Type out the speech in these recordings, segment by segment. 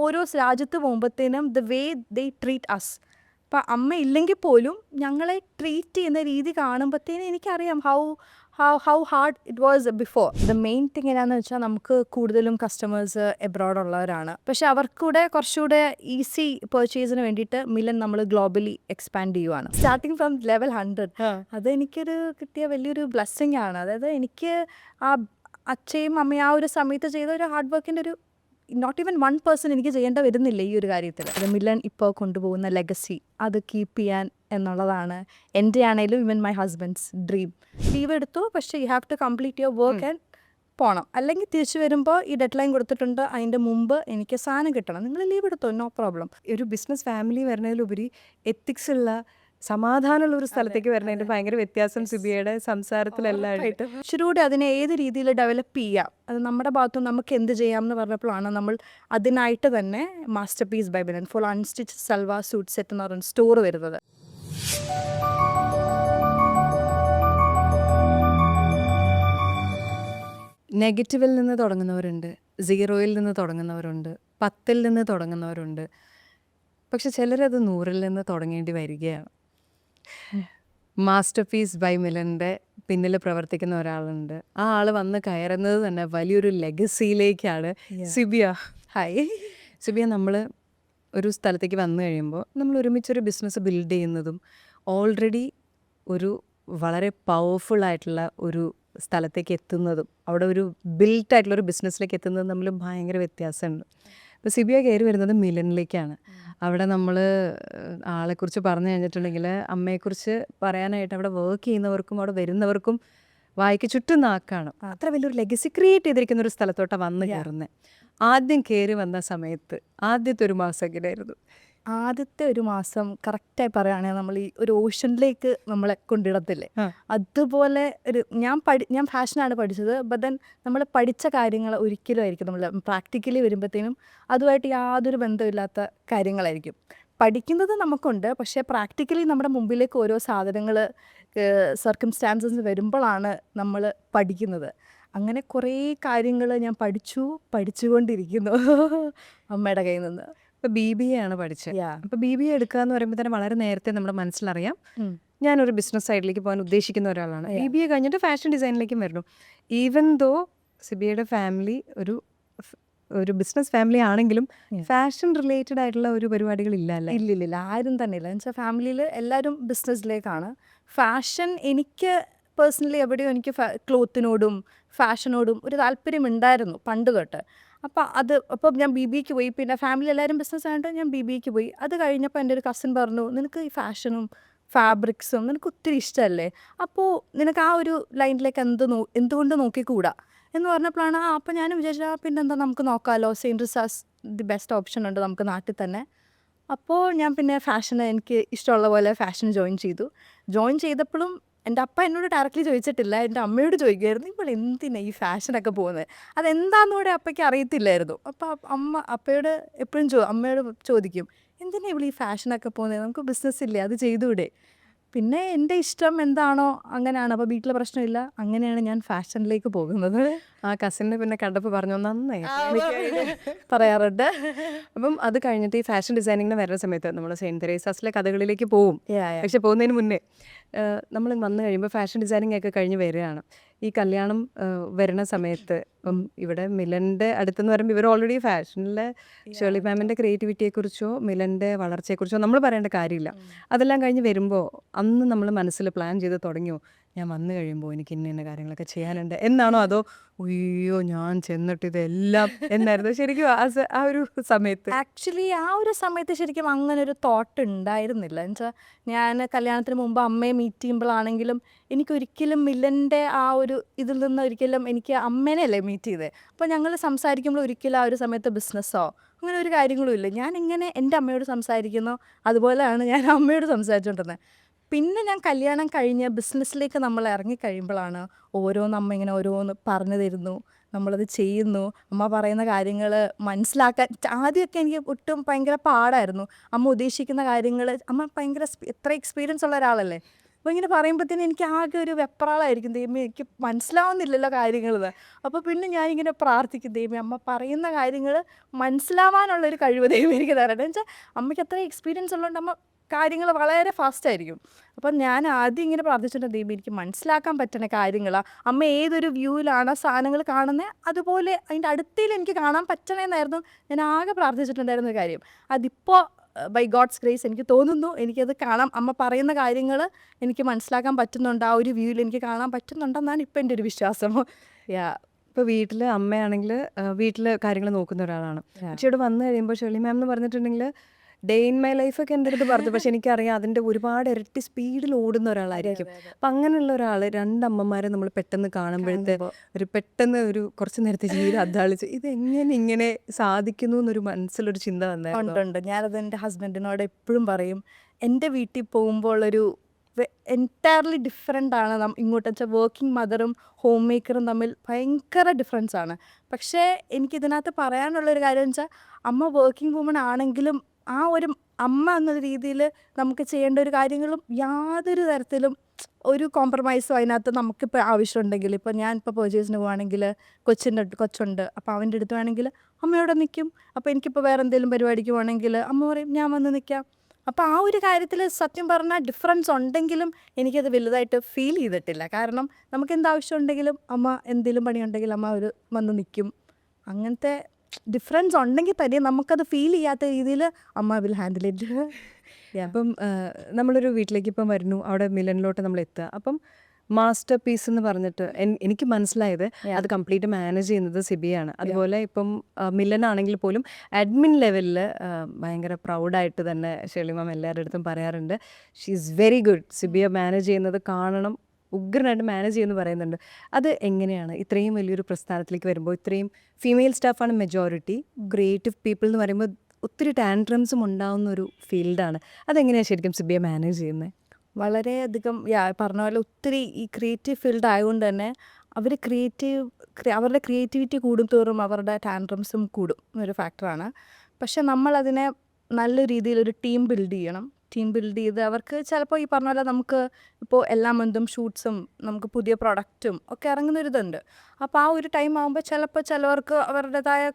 ഓരോ രാജ്യത്ത് പോകുമ്പോഴത്തേനും the way they treat us. അപ്പം അമ്മ ഇല്ലെങ്കിൽ പോലും ഞങ്ങളെ ട്രീറ്റ് ചെയ്യുന്ന രീതി കാണുമ്പോഴത്തേനും എനിക്കറിയാം how hard it was before. The main thing എന്നാന്ന് വെച്ചാൽ നമുക്ക് കൂടുതലും കസ്റ്റമേഴ്സ് എബ്രോഡ് ഉള്ളവരാണ്. പക്ഷെ അവർക്കൂടെ കുറച്ചുകൂടെ ഈസി പെർച്ചേസിന് വേണ്ടിയിട്ട് മിലൻ നമ്മൾ ഗ്ലോബലി എക്സ്പാൻഡ് ചെയ്യുവാണ്. Starting from level 100. അത് എനിക്കൊരു കിട്ടിയ വലിയൊരു ബ്ലെസ്സിങ് ആണ്. അതായത് എനിക്ക് ആ അച്ഛയും അമ്മയും ആ ഒരു സമയത്ത് ചെയ്ത ഒരു ഹാർഡ് വർക്കിൻ്റെ ഒരു നോട്ട് ഈവൻ 1% എനിക്ക് ചെയ്യേണ്ട വരുന്നില്ല ഈ ഒരു കാര്യത്തിൽ. അത് മിലൻ ഇപ്പോൾ കൊണ്ടുപോകുന്ന ലെഗസി അത് കീപ്പ് ചെയ്യാൻ എന്നുള്ളതാണ് എൻ്റെ ആണെങ്കിലും even my husband's dream. Leave എടുത്തു, പക്ഷേ you have to complete your work and പോകണം. അല്ലെങ്കിൽ തിരിച്ചു വരുമ്പോൾ ഈ ഡെഡ് ലൈൻ കൊടുത്തിട്ടുണ്ട്, അതിൻ്റെ മുമ്പ് എനിക്ക് സാധനം കിട്ടണം. നിങ്ങൾ ലീവ് എടുത്തോ, നോ പ്രോബ്ലം. ഒരു ബിസിനസ് ഫാമിലി വരുന്നതിലുപരി എത്തിക്സ് ഉള്ള സമാധാനമുള്ള ഒരു സ്ഥലത്തേക്ക് വരുന്നതിൻ്റെ ഭയങ്കര വ്യത്യാസം സിബിയയുടെ സംസാരത്തിലെല്ലാം ഉണ്ട്. ഇച്ചിരൂടെ അതിനെ ഏത് രീതിയിൽ ഡെവലപ്പ് ചെയ്യാം, അത് നമ്മുടെ ഭാഗത്തും നമുക്ക് എന്ത് ചെയ്യാം എന്ന് പറഞ്ഞപ്പോഴാണ് നമ്മൾ അതിനായിട്ട് തന്നെ masterpiece by Milan full unstitch salwar suit set എന്ന് പറയുന്ന സ്റ്റോർ വരുന്നത്. നെഗറ്റീവിൽ നിന്ന് തുടങ്ങുന്നവരുണ്ട്, സീറോയിൽ നിന്ന് തുടങ്ങുന്നവരുണ്ട്, 10ൽ നിന്ന് തുടങ്ങുന്നവരുണ്ട്. പക്ഷെ ചിലരത് 100ൽ നിന്ന് തുടങ്ങേണ്ടി വരികയാണ്. മാസ്റ്റർ പീസ് ബൈ മിലൻ്റെ പിന്നിൽ പ്രവർത്തിക്കുന്ന ഒരാളുണ്ട്. ആ ആൾ വന്ന് കയറുന്നത് തന്നെ വലിയൊരു ലെഗസിയിലേക്കാണ്. സിബിയ, ഹായ് സിബിയ. നമ്മൾ ഒരു സ്ഥലത്തേക്ക് വന്നു കഴിയുമ്പോൾ നമ്മൾ ഒരുമിച്ചൊരു ബിസിനസ് ബിൽഡ് ചെയ്യുന്നതും ഓൾറെഡി ഒരു വളരെ പവർഫുൾ ആയിട്ടുള്ള ഒരു സ്ഥലത്തേക്ക് എത്തുന്നതും അവിടെ ഒരു ബിൽഡ് ആയിട്ടുള്ളൊരു ബിസിനസ്സിലേക്ക് എത്തുന്നതും തമ്മിൽ ഭയങ്കര വ്യത്യാസമുണ്ട്. ഇപ്പോൾ സിബിയ കയറി വരുന്നത് മിലനിലേക്കാണ്. അവിടെ നമ്മൾ ആളെക്കുറിച്ച് പറഞ്ഞു കഴിഞ്ഞിട്ടുണ്ടെങ്കിൽ അമ്മയെക്കുറിച്ച് പറയാനായിട്ട് അവിടെ വർക്ക് ചെയ്യുന്നവർക്കും അവിടെ വരുന്നവർക്കും വായിക്ക് ചുറ്റും നാക്കാണ്. അത്ര വലിയൊരു ലെഗസി ക്രിയേറ്റ് ചെയ്തിരിക്കുന്ന ഒരു സ്ഥലത്തോട്ടാണ് വന്ന് കയറുന്നത്. ആദ്യം കയറി വന്ന സമയത്ത് ആദ്യത്തെ ഒരു മാസം എങ്ങനെയായിരുന്നു? ആദ്യത്തെ ഒരു മാസം കറക്റ്റായി പറയുകയാണെങ്കിൽ നമ്മൾ ഈ ഒരു ഓഷനിലേക്ക് നമ്മളെ കൊണ്ടിടത്തില്ലേ, അതുപോലെ ഒരു ഞാൻ ഫാഷനാണ് പഠിച്ചത്. ബട്ട് ദെൻ നമ്മൾ പഠിച്ച കാര്യങ്ങൾ ഒരിക്കലും ആയിരിക്കും നമ്മൾ പ്രാക്ടിക്കലി വരുമ്പോഴത്തേനും അതുമായിട്ട് യാതൊരു ബന്ധമില്ലാത്ത കാര്യങ്ങളായിരിക്കും. പഠിക്കുന്നത് നമുക്കുണ്ട്, പക്ഷേ പ്രാക്ടിക്കലി നമ്മുടെ മുമ്പിലേക്ക് ഓരോ സാധനങ്ങൾ സർക്കംസ്റ്റാൻസസ് വരുമ്പോഴാണ് നമ്മൾ പഠിക്കുന്നത്. അങ്ങനെ കുറേ കാര്യങ്ങൾ ഞാൻ പഠിച്ചുകൊണ്ടിരിക്കുന്നു അമ്മയുടെ കയ്യിൽ നിന്ന്. ഇപ്പോൾ BBA ആണ് പഠിച്ചത്. അപ്പോൾ BBA എടുക്കുക എന്ന് പറയുമ്പോൾ തന്നെ വളരെ നേരത്തെ നമ്മുടെ മനസ്സിലറിയാം ഞാനൊരു ബിസിനസ് സൈഡിലേക്ക് പോകാൻ ഉദ്ദേശിക്കുന്ന ഒരാളാണ്. BBA കഴിഞ്ഞിട്ട് ഫാഷൻ ഡിസൈനിലേക്കും വരുന്നു. ഈവൻ ദോ സിബിയയുടെ ഫാമിലി ഒരു ബിസിനസ് ഫാമിലി ആണെങ്കിലും ഫാഷൻ റിലേറ്റഡ് ആയിട്ടുള്ള ഒരു പരിപാടികളില്ല അല്ലേ? ഇല്ലില്ല, ആരും തന്നെ ഇല്ല. എന്നുവെച്ചാൽ ഫാമിലിയിൽ എല്ലാവരും ബിസിനസ്സിലേക്കാണ്. ഫാഷൻ എനിക്ക് പേഴ്സണലി എവിടെയോ എനിക്ക് ക്ലോത്തിനോടും ഫാഷനോടും ഒരു താല്പര്യം ഉണ്ടായിരുന്നു പണ്ട് തൊട്ട്. അപ്പം ഞാൻ BBAക്ക് പോയി. പിന്നെ ഫാമിലി എല്ലാവരും ബിസിനസ് ആയിട്ട് ഞാൻ BBAക്ക് പോയി. അത് കഴിഞ്ഞപ്പോൾ എൻ്റെ ഒരു കസിൻ പറഞ്ഞു, നിനക്ക് ഈ ഫാഷനും ഫാബ്രിക്സും നിനക്ക് ഒത്തിരി ഇഷ്ടമല്ലേ, അപ്പോൾ നിനക്ക് ആ ഒരു ലൈനിലേക്ക് എന്തുകൊണ്ട് നോക്കിക്കൂടാ എന്ന് പറഞ്ഞപ്പോഴാണ് അപ്പോൾ ഞാൻ വിചാരിച്ചാൽ പിന്നെന്താ നമുക്ക് നോക്കാമല്ലോ, സെയിൻറ്റ് റിസാസ് ദി ബെസ്റ്റ് ഓപ്ഷൻ ഉണ്ട് നമുക്ക് നാട്ടിൽ തന്നെ. അപ്പോൾ ഞാൻ പിന്നെ ഫാഷന് എനിക്ക് ഇഷ്ടമുള്ള പോലെ ഫാഷൻ ജോയിൻ ചെയ്തപ്പോഴും എൻ്റെ അപ്പ എന്നോട് ഡയറക്റ്റ്ലി ചോദിച്ചിട്ടില്ല, എൻ്റെ അമ്മയോട് ചോദിക്കുമായിരുന്നു, ഇപ്പോൾ എന്തിനാണ് ഈ ഫാഷനൊക്കെ പോകുന്നത്, അതെന്താണെന്നൂടെ അപ്പയ്ക്ക് അറിയത്തില്ലായിരുന്നു. അപ്പോൾ അപ്പയോട് എപ്പോഴും അമ്മയോട് ചോദിക്കും, എന്തിനാണ് ഇവിടെ ഈ ഫാഷനൊക്കെ പോകുന്നത്, നമുക്ക് ബിസിനസ് ഇല്ലേ, അത് ചെയ്തുകൂടെ. പിന്നെ എൻ്റെ ഇഷ്ടം എന്താണോ അങ്ങനെയാണ്. അപ്പോൾ വീട്ടിലെ പ്രശ്നമില്ല, അങ്ങനെയാണ് ഞാൻ ഫാഷനിലേക്ക് പോകുന്നത്. ആ കസിനെ പിന്നെ കണ്ടപ്പോൾ പറഞ്ഞു നന്നായി പറയാറുണ്ട്. അപ്പം അത് കഴിഞ്ഞിട്ട് ഈ ഫാഷൻ ഡിസൈനിങ്ങിന് വരുന്ന സമയത്ത് നമ്മൾ സെയിൻറ്റ് തെരേസാസിലെ കഥകളിലേക്ക് പോവും. പക്ഷെ പോകുന്നതിന് മുന്നേ നമ്മൾ വന്നു കഴിയുമ്പോൾ ഫാഷൻ ഡിസൈനിങ് ഒക്കെ കഴിഞ്ഞ് വരികയാണ്. ഈ കല്യാണം വരുന്ന സമയത്ത് ഇപ്പം ഇവിടെ മിലൻ്റെ അടുത്തെന്ന് പറയുമ്പോൾ ഇവർ ഓൾറെഡി ഫാഷനിലെ ഷേർലി മാമിൻ്റെ ക്രിയേറ്റിവിറ്റിയെക്കുറിച്ചോ മിലൻ്റെ വളർച്ചയെക്കുറിച്ചോ നമ്മൾ പറയേണ്ട കാര്യമില്ല. അതെല്ലാം കഴിഞ്ഞ് വരുമ്പോൾ അന്ന് നമ്മൾ മനസ്സിൽ പ്ലാൻ ചെയ്ത് തുടങ്ങിയോ, ഞാൻ വന്നു കഴിയുമ്പോൾ എനിക്ക് ഇന്ന കാര്യങ്ങളൊക്കെ ചെയ്യാനുണ്ട് എന്നാണോ, അതോ അയ്യോ ഞാൻ ചെന്നിട്ട് ഇതെല്ലാം എന്നായിരുന്നു ശരിക്കും ആ ഒരു സമയത്ത്? ആക്ച്വലി ആ ഒരു സമയത്ത് ശരിക്കും അങ്ങനെ ഒരു തോട്ട് ഉണ്ടായിരുന്നില്ല. എന്നുവെച്ചാൽ ഞാൻ കല്യാണത്തിന് മുമ്പ് അമ്മയെ മീറ്റ് ചെയ്യുമ്പോഴാണെങ്കിലും എനിക്കൊരിക്കലും മിലൻ്റെ ആ ഒരു ഇതിൽ നിന്ന് ഒരിക്കലും എനിക്ക് അമ്മേനെയല്ലേ മീറ്റ് ചെയ്തത്. അപ്പോൾ ഞങ്ങൾ സംസാരിക്കുമ്പോൾ ഒരിക്കലും ആ ഒരു സമയത്ത് ബിസിനസ്സോ അങ്ങനെ ഒരു കാര്യങ്ങളും ഇല്ല. ഞാൻ എങ്ങനെ എൻ്റെ അമ്മയോട് സംസാരിക്കുന്നോ അതുപോലെയാണ് ഞാൻ അമ്മയോട് സംസാരിച്ചുകൊണ്ടിരുന്നത്. പിന്നെ ഞാൻ കല്യാണം കഴിഞ്ഞ് ബിസിനസ്സിലേക്ക് നമ്മൾ ഇറങ്ങിക്കഴിയുമ്പോഴാണ് അമ്മ ഇങ്ങനെ ഓരോന്ന് പറഞ്ഞു തരുന്നു, നമ്മളത് ചെയ്യുന്നു. അമ്മ പറയുന്ന കാര്യങ്ങൾ മനസ്സിലാക്കാൻ ആദ്യമൊക്കെ എനിക്ക് ഒട്ടും ഭയങ്കര പാടായിരുന്നു. അമ്മ ഉദ്ദേശിക്കുന്ന കാര്യങ്ങൾ അമ്മ ഭയങ്കര എത്ര എക്സ്പീരിയൻസ് ഉള്ള ഒരാളല്ലേ, അപ്പോൾ ഇങ്ങനെ പറയുമ്പോഴത്തേനും എനിക്ക് ആകെ ഒരു വെപ്രാളമായിരിക്കും, ദൈവമേ എനിക്ക് മനസ്സിലാവുന്നില്ലല്ലോ കാര്യങ്ങൾ. അപ്പോൾ പിന്നെ ഞാനിങ്ങനെ പ്രാർത്ഥിക്കും, ദൈവമേ അമ്മ പറയുന്ന കാര്യങ്ങൾ മനസ്സിലാവാനുള്ളൊരു കഴിവ് ദൈവം എനിക്ക് തരണം. എന്ന് വെച്ചാൽ അമ്മയ്ക്ക് അത്രയും എക്സ്പീരിയൻസ് ഉള്ളതുകൊണ്ട് അമ്മ കാര്യങ്ങൾ വളരെ ഫാസ്റ്റായിരിക്കും. അപ്പം ഞാൻ ആദ്യം ഇങ്ങനെ പ്രാർത്ഥിച്ചിട്ടുണ്ട്, ദൈവം എനിക്ക് മനസ്സിലാക്കാൻ പറ്റണ കാര്യങ്ങളാണ്, അമ്മ ഏതൊരു വ്യൂവിലാണ് സാധനങ്ങൾ കാണുന്നത് അതുപോലെ അതിൻ്റെ അടുത്തിൽ എനിക്ക് കാണാൻ പറ്റണമെന്നായിരുന്നു ഞാൻ ആകെ പ്രാർത്ഥിച്ചിട്ടുണ്ടായിരുന്ന ഒരു കാര്യം. അതിപ്പോൾ ബൈ ഗോഡ്സ് ഗ്രേസ് എനിക്ക് തോന്നുന്നു എനിക്കത് കാണാം, അമ്മ പറയുന്ന കാര്യങ്ങൾ എനിക്ക് മനസ്സിലാക്കാൻ പറ്റുന്നുണ്ട്, ആ ഒരു വ്യൂവിൽ എനിക്ക് കാണാൻ പറ്റുന്നുണ്ടെന്നാണ് ഇപ്പം എൻ്റെ ഒരു വിശ്വാസം. യാ. ഇപ്പോൾ വീട്ടിൽ അമ്മയാണെങ്കിൽ വീട്ടിൽ കാര്യങ്ങൾ നോക്കുന്ന ഒരാളാണ്. പക്ഷേ ഇവിടെ വന്നു കഴിയുമ്പോൾ ഷെർലി മാം എന്ന് പറഞ്ഞിട്ടുണ്ടെങ്കിൽ ഡേ ഇൻ മൈ ലൈഫൊക്കെ എൻ്റെ അടുത്ത് പറഞ്ഞു, പക്ഷെ എനിക്കറിയാം അതിൻ്റെ ഒരുപാട് ഇരട്ടി സ്പീഡിൽ ഓടുന്ന ഒരാളായിരിക്കും. അപ്പം അങ്ങനെയുള്ള ഒരാൾ രണ്ടമ്മമാരെ നമ്മൾ പെട്ടെന്ന് കാണുമ്പോഴത്തെ പെട്ടെന്ന് കുറച്ച് നേരത്തെ ജീവിതം അദ്ധാളിച്ച് ഇത് എങ്ങനെ ഇങ്ങനെ സാധിക്കുന്നു എന്നൊരു മനസ്സിലൊരു ചിന്ത വന്നായിരുന്നു. ഉണ്ട്. ഞാനത് എൻ്റെ ഹസ്ബൻഡിനോട് എപ്പോഴും പറയും, എൻ്റെ വീട്ടിൽ പോകുമ്പോൾ ഒരു എൻറ്റയർലി ഡിഫറെൻ്റ് ആണ് ഇങ്ങോട്ട് വെച്ചാൽ വർക്കിംഗ് മദറും ഹോം മേക്കറും തമ്മിൽ ഭയങ്കര ഡിഫറൻസ് ആണ്. പക്ഷേ എനിക്കിതിനകത്ത് പറയാനുള്ളൊരു കാര്യം എന്ന് വെച്ചാൽ അമ്മ വർക്കിംഗ് വുമൺ ആണെങ്കിലും ആ ഒരു അമ്മ എന്ന രീതിയിൽ നമുക്ക് ചെയ്യേണ്ട ഒരു കാര്യങ്ങളും യാതൊരു തരത്തിലും ഒരു കോംപ്രമൈസും അതിനകത്ത് നമുക്കിപ്പോൾ ആവശ്യമുണ്ടെങ്കിൽ, ഇപ്പോൾ ഞാൻ ഇപ്പോൾ പർച്ചേസിന് പോവുകയാണെങ്കിൽ കൊച്ചുണ്ട്, അപ്പോൾ അവൻ്റെ അടുത്ത് വേണമെങ്കിൽ അമ്മയോടെ നിൽക്കും. അപ്പോൾ എനിക്കിപ്പോൾ വേറെ എന്തെങ്കിലും പരിപാടിക്ക് പോകണമെങ്കിൽ അമ്മ പറയും ഞാൻ വന്ന് നിൽക്കാം. അപ്പോൾ ആ ഒരു കാര്യത്തിൽ സത്യം പറഞ്ഞാൽ ഡിഫറൻസ് ഉണ്ടെങ്കിലും എനിക്കത് വലുതായിട്ട് ഫീൽ ചെയ്തിട്ടില്ല. കാരണം നമുക്ക് എന്താവശ്യം ഉണ്ടെങ്കിലും അമ്മ എന്തെങ്കിലും പണിയുണ്ടെങ്കിൽ അമ്മ വന്ന് നിൽക്കും. അങ്ങനത്തെ ഡിഫറൻസ് ഉണ്ടെങ്കിൽ തന്നെ നമുക്കത് ഫീൽ ചെയ്യാത്ത രീതിയിൽ അമ്മ വിൽ ഹാൻഡിൽ ഇറ്റ്. അപ്പം നമ്മളൊരു വീട്ടിലേക്ക് ഇപ്പം വരുന്നു, അവിടെ മിലനിലോട്ട് നമ്മൾ എത്തുക. അപ്പം മാസ്റ്റർ പീസ് എന്ന് പറഞ്ഞിട്ട് എനിക്ക് മനസ്സിലായത് അത് കംപ്ലീറ്റ് മാനേജ് ചെയ്യുന്നത് സിബിയാണ്. അതുപോലെ ഇപ്പം മിലൻ ആണെങ്കിൽ പോലും അഡ്മിൻ ലെവലിൽ ഭയങ്കര പ്രൗഡായിട്ട് തന്നെ ഷെർലി മാം എല്ലാവരുടെ അടുത്തും പറയാറുണ്ട്, ഷീ ഈസ് വെരി ഗുഡ്, സിബിയെ മാനേജ് ചെയ്യുന്നത് കാണണം, ഉഗ്രനായിട്ട് മാനേജ് ചെയ്യുമെന്ന് പറയുന്നുണ്ട്. അത് എങ്ങനെയാണ് ഇത്രയും വലിയൊരു പ്രസ്ഥാനത്തിലേക്ക് വരുമ്പോൾ ഇത്രയും ഫീമെയിൽ സ്റ്റാഫാണ് മെജോറിറ്റി, ക്രിയേറ്റീവ് പീപ്പിൾ എന്ന് പറയുമ്പോൾ ഒത്തിരി ടാൻട്രംസും ഉണ്ടാവുന്ന ഒരു ഫീൽഡാണ്. അതെങ്ങനെയാണ് ശരിക്കും സിബിയെ മാനേജ് ചെയ്യുന്നത്? വളരെയധികം പറഞ്ഞ പോലെ ഒത്തിരി ഈ ക്രിയേറ്റീവ് ഫീൽഡ് ആയതുകൊണ്ട് തന്നെ അവരുടെ ക്രിയേറ്റിവിറ്റി കൂടുന്തോറും അവരുടെ ടാൻട്രംസും കൂടും എന്നൊരു ഫാക്ടറാണ്. പക്ഷെ നമ്മളതിനെ നല്ല രീതിയിലൊരു ടീം ബിൽഡ് ചെയ്യണം. ടീം ബിൽഡ് ചെയ്ത് അവർക്ക് ചിലപ്പോൾ ഈ പറഞ്ഞ പോലെ നമുക്ക് ഇപ്പോൾ എല്ലാ മന്തും ഷൂട്ട്സും നമുക്ക് പുതിയ പ്രൊഡക്റ്റും ഒക്കെ ഇറങ്ങുന്നൊരിതുണ്ട്. അപ്പോൾ ആ ഒരു ടൈം ആകുമ്പോൾ ചിലപ്പോൾ ചിലവർക്ക് അവരുടേതായ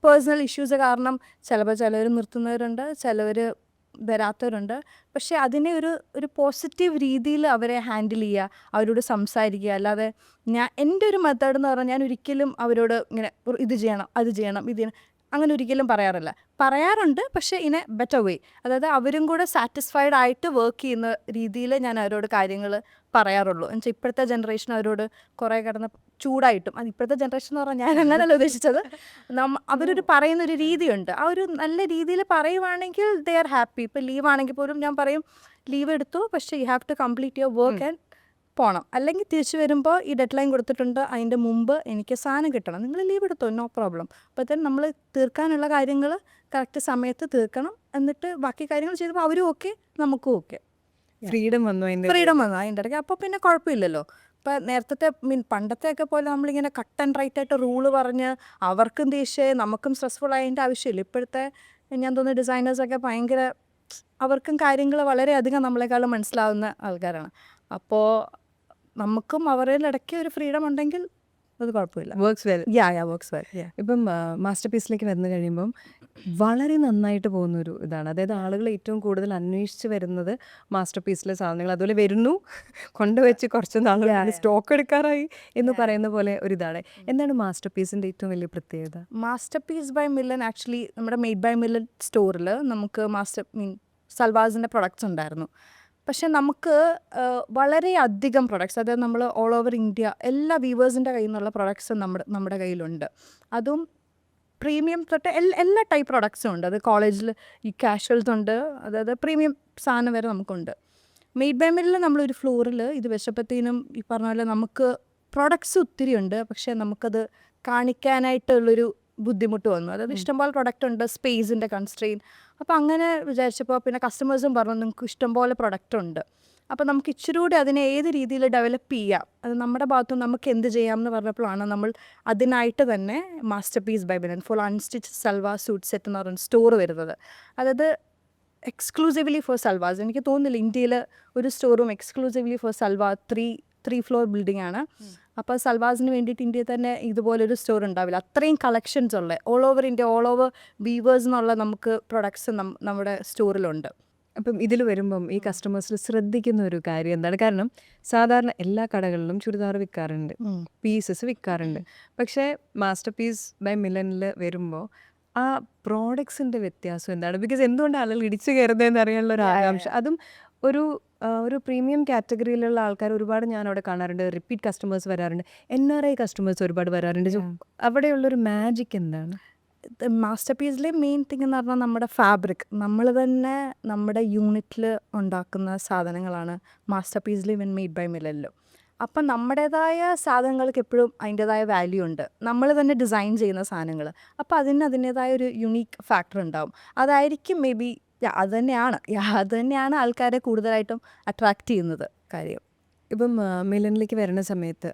പേഴ്സണൽ ഇഷ്യൂസ് കാരണം ചിലപ്പോൾ ചിലവർ നിർത്തുന്നവരുണ്ട്, ചിലവർ വരാത്തവരുണ്ട്. പക്ഷേ അതിനെ ഒരു പോസിറ്റീവ് രീതിയിൽ അവരെ ഹാൻഡിൽ ചെയ്യുക, അവരോട് സംസാരിക്കുക. അല്ലാതെ എൻ്റെ ഒരു മെത്തേഡ് എന്ന് പറഞ്ഞാൽ ഞാൻ ഒരിക്കലും അവരോട് ഇങ്ങനെ ഇത് ചെയ്യണം അത് ചെയ്യണം ഇത് ചെയ്യണം അങ്ങനെ ഒരിക്കലും പറയാറുണ്ട്. പക്ഷേ ഇൻ എ ബെറ്റർ വേ, അതായത് അവരും കൂടെ സാറ്റിസ്ഫൈഡ് ആയിട്ട് വർക്ക് ചെയ്യുന്ന രീതിയിൽ ഞാൻ അവരോട് കാര്യങ്ങൾ പറയാറുള്ളൂ. എന്നുവെച്ചാൽ ഇപ്പോഴത്തെ ജനറേഷൻ അവരോട് കുറേ കിടന്ന് ചൂടായിട്ടും, അത് ഇപ്പോഴത്തെ ജനറേഷൻ എന്ന് പറഞ്ഞാൽ ഞാൻ അങ്ങനെയല്ല ഉദ്ദേശിച്ചത്, അവരൊരു പറയുന്നൊരു രീതിയുണ്ട്. ആ ഒരു നല്ല രീതിയിൽ പറയുവാണെങ്കിൽ ദേ ആർ ഹാപ്പി. ഇപ്പോൾ ലീവ് ആണെങ്കിൽ പോലും ഞാൻ പറയും ലീവ് എടുത്തു, പക്ഷേ you have to complete your work and പോകണം. അല്ലെങ്കിൽ തിരിച്ചു വരുമ്പോൾ ഈ ഡെഡ് ലൈൻ കൊടുത്തിട്ടുണ്ട്, അതിൻ്റെ മുമ്പ് എനിക്ക് സാധനം കിട്ടണം, നിങ്ങൾ ലീവ് എടുത്തോ, നോ പ്രോബ്ലം. അപ്പോൾ തന്നെ നമ്മൾ തീർക്കാനുള്ള കാര്യങ്ങൾ കറക്റ്റ് സമയത്ത് തീർക്കണം. എന്നിട്ട് ബാക്കി കാര്യങ്ങൾ ചെയ്തപ്പോൾ അവരും ഓക്കെ, നമുക്കും ഓക്കെ. ഫ്രീഡം വന്നു അതിൻ്റെ ഇടയ്ക്ക്. അപ്പോൾ പിന്നെ കുഴപ്പമില്ലല്ലോ. ഇപ്പം നേരത്തെ പണ്ടത്തെയൊക്കെ പോലെ നമ്മളിങ്ങനെ കട്ട് ആൻഡ് റൈറ്റ് ആയിട്ട് റൂള് പറഞ്ഞ് അവർക്കും ദേഷ്യം നമുക്കും സ്ട്രെസ്ഫുൾ ആയതിൻ്റെ ആവശ്യമില്ല. ഇപ്പോഴത്തെ ഞാൻ തോന്നുന്നു ഡിസൈനേഴ്സൊക്കെ ഭയങ്കര അവർക്കും കാര്യങ്ങൾ വളരെയധികം നമ്മളെക്കാളും മനസ്സിലാവുന്ന ആൾക്കാരാണ്. അപ്പോൾ നമുക്കും അവരുടെ ഇടയ്ക്ക് ഒരു ഫ്രീഡം ഉണ്ടെങ്കിൽ അത് കുഴപ്പമില്ല. Works well. Works well. ഇപ്പം മാസ്റ്റർ പീസിലേക്ക് വന്നു കഴിയുമ്പം വളരെ നന്നായിട്ട് പോകുന്നൊരു ഇതാണ്. അതായത് ആളുകൾ ഏറ്റവും കൂടുതൽ അന്വേഷിച്ച് വരുന്നത് മാസ്റ്റർ പീസിലെ സാധനങ്ങൾ. അതുപോലെ വരുന്നു കൊണ്ടുവച്ച് കുറച്ച് നാളുകൾ സ്റ്റോക്ക് എടുക്കാറായി എന്ന് പറയുന്ന പോലെ ഒരിതാണ്. എന്താണ് മാസ്റ്റർ പീസിൻ്റെ ഏറ്റവും വലിയ പ്രത്യേകത? മാസ്റ്റർ പീസ് ബൈ മില്ലൻ ആക്ച്വലി നമ്മുടെ മെയ്ഡ് ബൈ മില്ലൻ സ്റ്റോറിൽ നമുക്ക് സൽവാസിൻ്റെ പ്രൊഡക്ട്സ് ഉണ്ടായിരുന്നു. പക്ഷെ നമുക്ക് വളരെയധികം പ്രൊഡക്ട്സ്, അതായത് നമ്മൾ ഓൾ ഓവർ ഇന്ത്യ എല്ലാ വീവേഴ്സിൻ്റെ കയ്യിൽ നിന്നുള്ള പ്രൊഡക്ട്സും നമ്മുടെ കയ്യിലുണ്ട്. അതും പ്രീമിയം തൊട്ട് എല്ലാ ടൈപ്പ് പ്രൊഡക്ട്സും ഉണ്ട്. അത് കോളേജിൽ ഈ കാഷ്വൽസ് ഉണ്ട്, അതായത് പ്രീമിയം സാധനം വരെ നമുക്കുണ്ട്. മെയ്ഡ് ബൈ മില്ലിൽ നമ്മളൊരു ഫ്ലോറിൽ ഇത് വെച്ചപ്പോഴത്തേനും ഈ പറഞ്ഞ പോലെ നമുക്ക് പ്രൊഡക്ട്സ് ഒത്തിരി ഉണ്ട്, പക്ഷേ നമുക്കത് കാണിക്കാനായിട്ടുള്ളൊരു ബുദ്ധിമുട്ട് വന്നു. അതായത് ഇഷ്ടംപോലെ പ്രൊഡക്റ്റ് ഉണ്ട്, സ്പേസിൻ്റെ കൺസ്ട്രെയിൻ. അപ്പോൾ അങ്ങനെ വിചാരിച്ചപ്പോൾ പിന്നെ കസ്റ്റമേഴ്സും പറഞ്ഞു നിങ്ങൾക്ക് ഇഷ്ടംപോലെ പ്രൊഡക്റ്റ് ഉണ്ട്, അപ്പോൾ നമുക്ക് ഇച്ചിരി കൂടി അതിനെ ഏത് രീതിയിൽ ഡെവലപ്പ് ചെയ്യാം, അത് നമ്മുടെ ഭാഗത്തും നമുക്ക് എന്ത് ചെയ്യാം എന്ന് പറഞ്ഞപ്പോഴാണ് നമ്മൾ അതിനായിട്ട് തന്നെ masterpiece by Milan full unstitch salwar suit set എന്ന് പറയുന്ന സ്റ്റോർ വരുന്നത്. അതായത് എക്സ്ക്ലൂസീവ്ലി ഫോർ സൽവാസ്. എനിക്ക് തോന്നുന്നില്ല ഇന്ത്യയിൽ ഒരു സ്റ്റോറും exclusively for salwar. Three floor building ആണ്. അപ്പോൾ സൽവാസിന് വേണ്ടിയിട്ട് ഇന്ത്യയിൽ തന്നെ ഇതുപോലൊരു സ്റ്റോർ ഉണ്ടാവില്ല. അത്രയും കളക്ഷൻസ് ഉള്ള all over India, all over weavers എന്നുള്ള നമുക്ക് പ്രൊഡക്ട്സ് നമ്മുടെ സ്റ്റോറിലുണ്ട്. അപ്പം ഇതിൽ വരുമ്പം ഈ കസ്റ്റമേഴ്സിൽ ശ്രദ്ധിക്കുന്ന ഒരു കാര്യം എന്താണ്? കാരണം സാധാരണ എല്ലാ കടകളിലും ചുരിദാർ വിൽക്കാറുണ്ട്, പീസസ് വിൽക്കാറുണ്ട്. പക്ഷേ മാസ്റ്റർ പീസ് ബൈ മിലനിൽ വരുമ്പോൾ ആ പ്രോഡക്ട്സിൻ്റെ വ്യത്യാസം എന്താണ്? ബിക്കോസ് എന്തുകൊണ്ട് ആളുകൾ ഇടിച്ചു കയറുന്നതെന്ന് അറിയാനുള്ള ഒരു ആകാംക്ഷ. അതും ഒരു പ്രീമിയം കാറ്റഗറിയിലുള്ള ആൾക്കാർ ഒരുപാട് ഞാൻ അവിടെ കാണാറുണ്ട്. റിപ്പീറ്റ് കസ്റ്റമേഴ്സ് വരാറുണ്ട്, NRI കസ്റ്റമേഴ്സ് ഒരുപാട് വരാറുണ്ട്. അവിടെയുള്ളൊരു മാജിക് എന്താണ്? മാസ്റ്റർ പീസിലെ മെയിൻ തിങ് എന്ന് പറഞ്ഞാൽ നമ്മുടെ ഫാബ്രിക്, നമ്മൾ തന്നെ നമ്മുടെ യൂണിറ്റിൽ ഉണ്ടാക്കുന്ന സാധനങ്ങളാണ് മാസ്റ്റർ പീസിൽ ഇവൻ മെയ്ഡ് ബൈ മിലനിലും. അപ്പം നമ്മുടേതായ സാധനങ്ങൾക്ക് എപ്പോഴും അതിൻ്റെതായ വാല്യൂ ഉണ്ട്. നമ്മൾ തന്നെ ഡിസൈൻ ചെയ്യുന്ന സാധനങ്ങൾ, അപ്പോൾ അതിൻ്റെതായ ഒരു യുണീക്ക് ഫാക്ടർ ഉണ്ടാവും. അതായിരിക്കും മേ ബി അത് തന്നെയാണ് ആൾക്കാരെ കൂടുതലായിട്ടും അട്രാക്റ്റ് ചെയ്യുന്നത് കാര്യം. ഇപ്പം മിലനിലേക്ക് വരുന്ന സമയത്ത്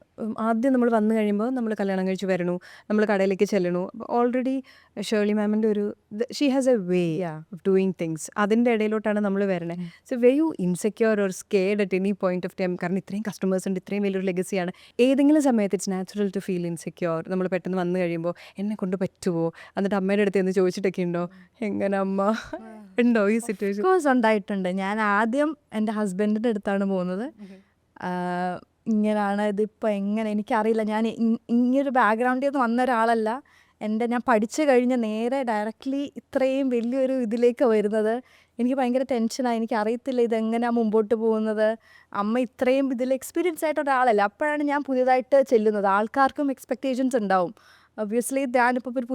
ആദ്യം നമ്മൾ വന്നു കഴിയുമ്പോൾ നമ്മൾ കല്യാണം കഴിച്ച് വരണു, നമ്മൾ കടയിലേക്ക് ചെല്ലണു. അപ്പോൾ ഓൾറെഡി ഷേർലി മാമിൻ്റെ ഒരു she has a way of doing things. അതിൻ്റെ ഇടയിലോട്ടാണ് നമ്മൾ വരണേ. So were you insecure or scared at any point of time? കാരണം ഇത്രയും കസ്റ്റമേഴ്സ് ഉണ്ട്, ഇത്രയും വലിയൊരു ലെഗസിയാണ്. ഏതെങ്കിലും സമയത്ത് it's natural to feel insecure? നമ്മൾ പെട്ടെന്ന് വന്നു കഴിയുമ്പോൾ എന്നെ കൊണ്ട് പറ്റുമോ? എന്നിട്ട് അമ്മയുടെ അടുത്ത് എന്ന് ചോദിച്ചിട്ടൊക്കെ ഉണ്ടോ? എങ്ങനെ അമ്മ ഉണ്ടോ ഈ സിറ്റുവേഷൻ? കോഴ്സ് ഉണ്ടായിട്ടുണ്ട്. ഞാൻ ആദ്യം എൻ്റെ ഹസ്ബൻഡിൻ്റെ അടുത്താണ് പോകുന്നത്. ഇങ്ങനെയാണ് ഇതിപ്പോൾ എങ്ങനെ എനിക്കറിയില്ല. ഞാൻ ഇങ്ങനൊരു ബാക്ക്ഗ്രൗണ്ടിൽ നിന്ന് വന്ന ഒരാളല്ല. ഞാൻ പഠിച്ചു കഴിഞ്ഞ് നേരെ ഡയറക്റ്റ്ലി ഇത്രയും വലിയൊരു ഇതിലേക്ക് വരുന്നത് എനിക്ക് ഭയങ്കര ടെൻഷനായി. എനിക്കറിയത്തില്ല ഇതെങ്ങനെയാണ് മുമ്പോട്ട് പോകുന്നത്. അമ്മ ഇത്രയും ഇതിൽ എക്സ്പീരിയൻസ് ആയിട്ട് ഒരാളല്ല. അപ്പോഴാണ് ഞാൻ പുതിയതായിട്ട് ചെല്ലുന്നത്. ആൾക്കാർക്കും എക്സ്പെക്റ്റേഷൻസ് ഉണ്ടാവും. ഒബ്വിയസ്ലി ഞാനിപ്പോൾ ഒരു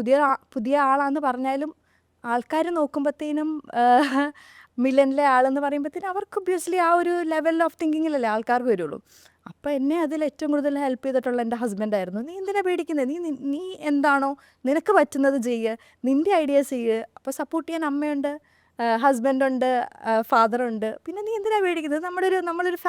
പുതിയ ആളാണെന്ന് പറഞ്ഞാലും ആൾക്കാർ നോക്കുമ്പോഴത്തേനും മിലനിലെ ആളെന്ന് പറയുമ്പോഴത്തേനും അവർക്ക് ഒബ്വിയസ്ലി ആ ഒരു ലെവൽ ഓഫ് തിങ്കിങ്ങിലല്ലേ ആൾക്കാർക്ക് വരുള്ളൂ. അപ്പോൾ എന്നെ അതിൽ ഏറ്റവും കൂടുതൽ ഹെൽപ്പ് ചെയ്തിട്ടുള്ള എൻ്റെ ഹസ്ബൻഡായിരുന്നു. നീ എന്തിനാ പേടിക്കുന്നത്? നീ എന്താണോ നിനക്ക് പറ്റുന്നത് ചെയ്യുക, നിൻ്റെ ഐഡിയാസ് ചെയ്യുക. അപ്പോൾ സപ്പോർട്ട് ചെയ്യാൻ അമ്മയുണ്ട്, ഹസ്ബൻഡുണ്ട്, ഫാദറുണ്ട്. പിന്നെ നീ എന്തിനാണ് പേടിക്കുന്നത്? നമ്മളൊരു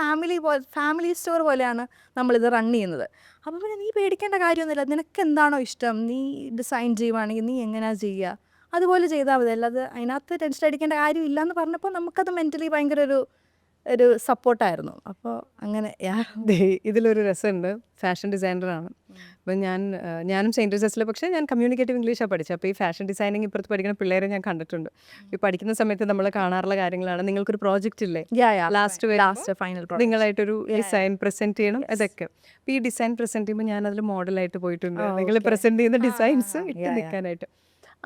ഫാമിലി സ്റ്റോർ പോലെയാണ് നമ്മളിത് റൺ ചെയ്യുന്നത്. അപ്പോൾ പിന്നെ നീ പേടിക്കേണ്ട കാര്യമൊന്നുമില്ല. നിനക്ക് എന്താണോ ഇഷ്ടം, നീ ഡിസൈൻ ചെയ്യുവാണെങ്കിൽ നീ എങ്ങനെയാണ് ചെയ്യുക, അതുപോലെ ചെയ്താൽ മതി. അല്ലാതെ അതിനകത്ത് ടെൻഷൻ അടിക്കേണ്ട കാര്യമില്ല എന്ന് പറഞ്ഞപ്പോൾ നമുക്കത് മെൻ്റലി ഭയങ്കര ഒരു സപ്പോർട്ടായിരുന്നു. അപ്പോൾ അങ്ങനെ ഇതിലൊരു രസമുണ്ട്. ഫാഷൻ ഡിസൈനറാണ്. അപ്പം ഞാനും സെയിൻറ്റ് ജോസഫിൽ, പക്ഷേ ഞാൻ കമ്മ്യൂണിക്കേറ്റീവ് ഇംഗ്ലീഷാണ് പഠിച്ചത്. അപ്പോൾ ഈ ഫാഷൻ ഡിസൈനിങ് ഇപ്പുറത്ത് പഠിക്കുന്ന പിള്ളേരെ ഞാൻ കണ്ടിട്ടുണ്ട്. ഈ പഠിക്കുന്ന സമയത്ത് നമ്മൾ കാണാറുള്ള കാര്യങ്ങളാണ്. നിങ്ങൾക്കൊരു പ്രോജക്റ്റ് ഇല്ലേ ലാസ്റ്റ് ഫൈനൽ നിങ്ങളായിട്ടൊരു ഡിസൈൻ പ്രസൻറ്റ് ചെയ്യണം, അതൊക്കെ. അപ്പോൾ ഈ ഡിസൈൻ പ്രസൻറ്റ് ചെയ്യുമ്പോൾ ഞാനതിൽ മോഡലായിട്ട് പോയിട്ടുണ്ട്. നിങ്ങൾ പ്രസൻറ്റ് ചെയ്യുന്ന ഡിസൈൻസ് ഇട്ട് നിൽക്കാനായിട്ട്.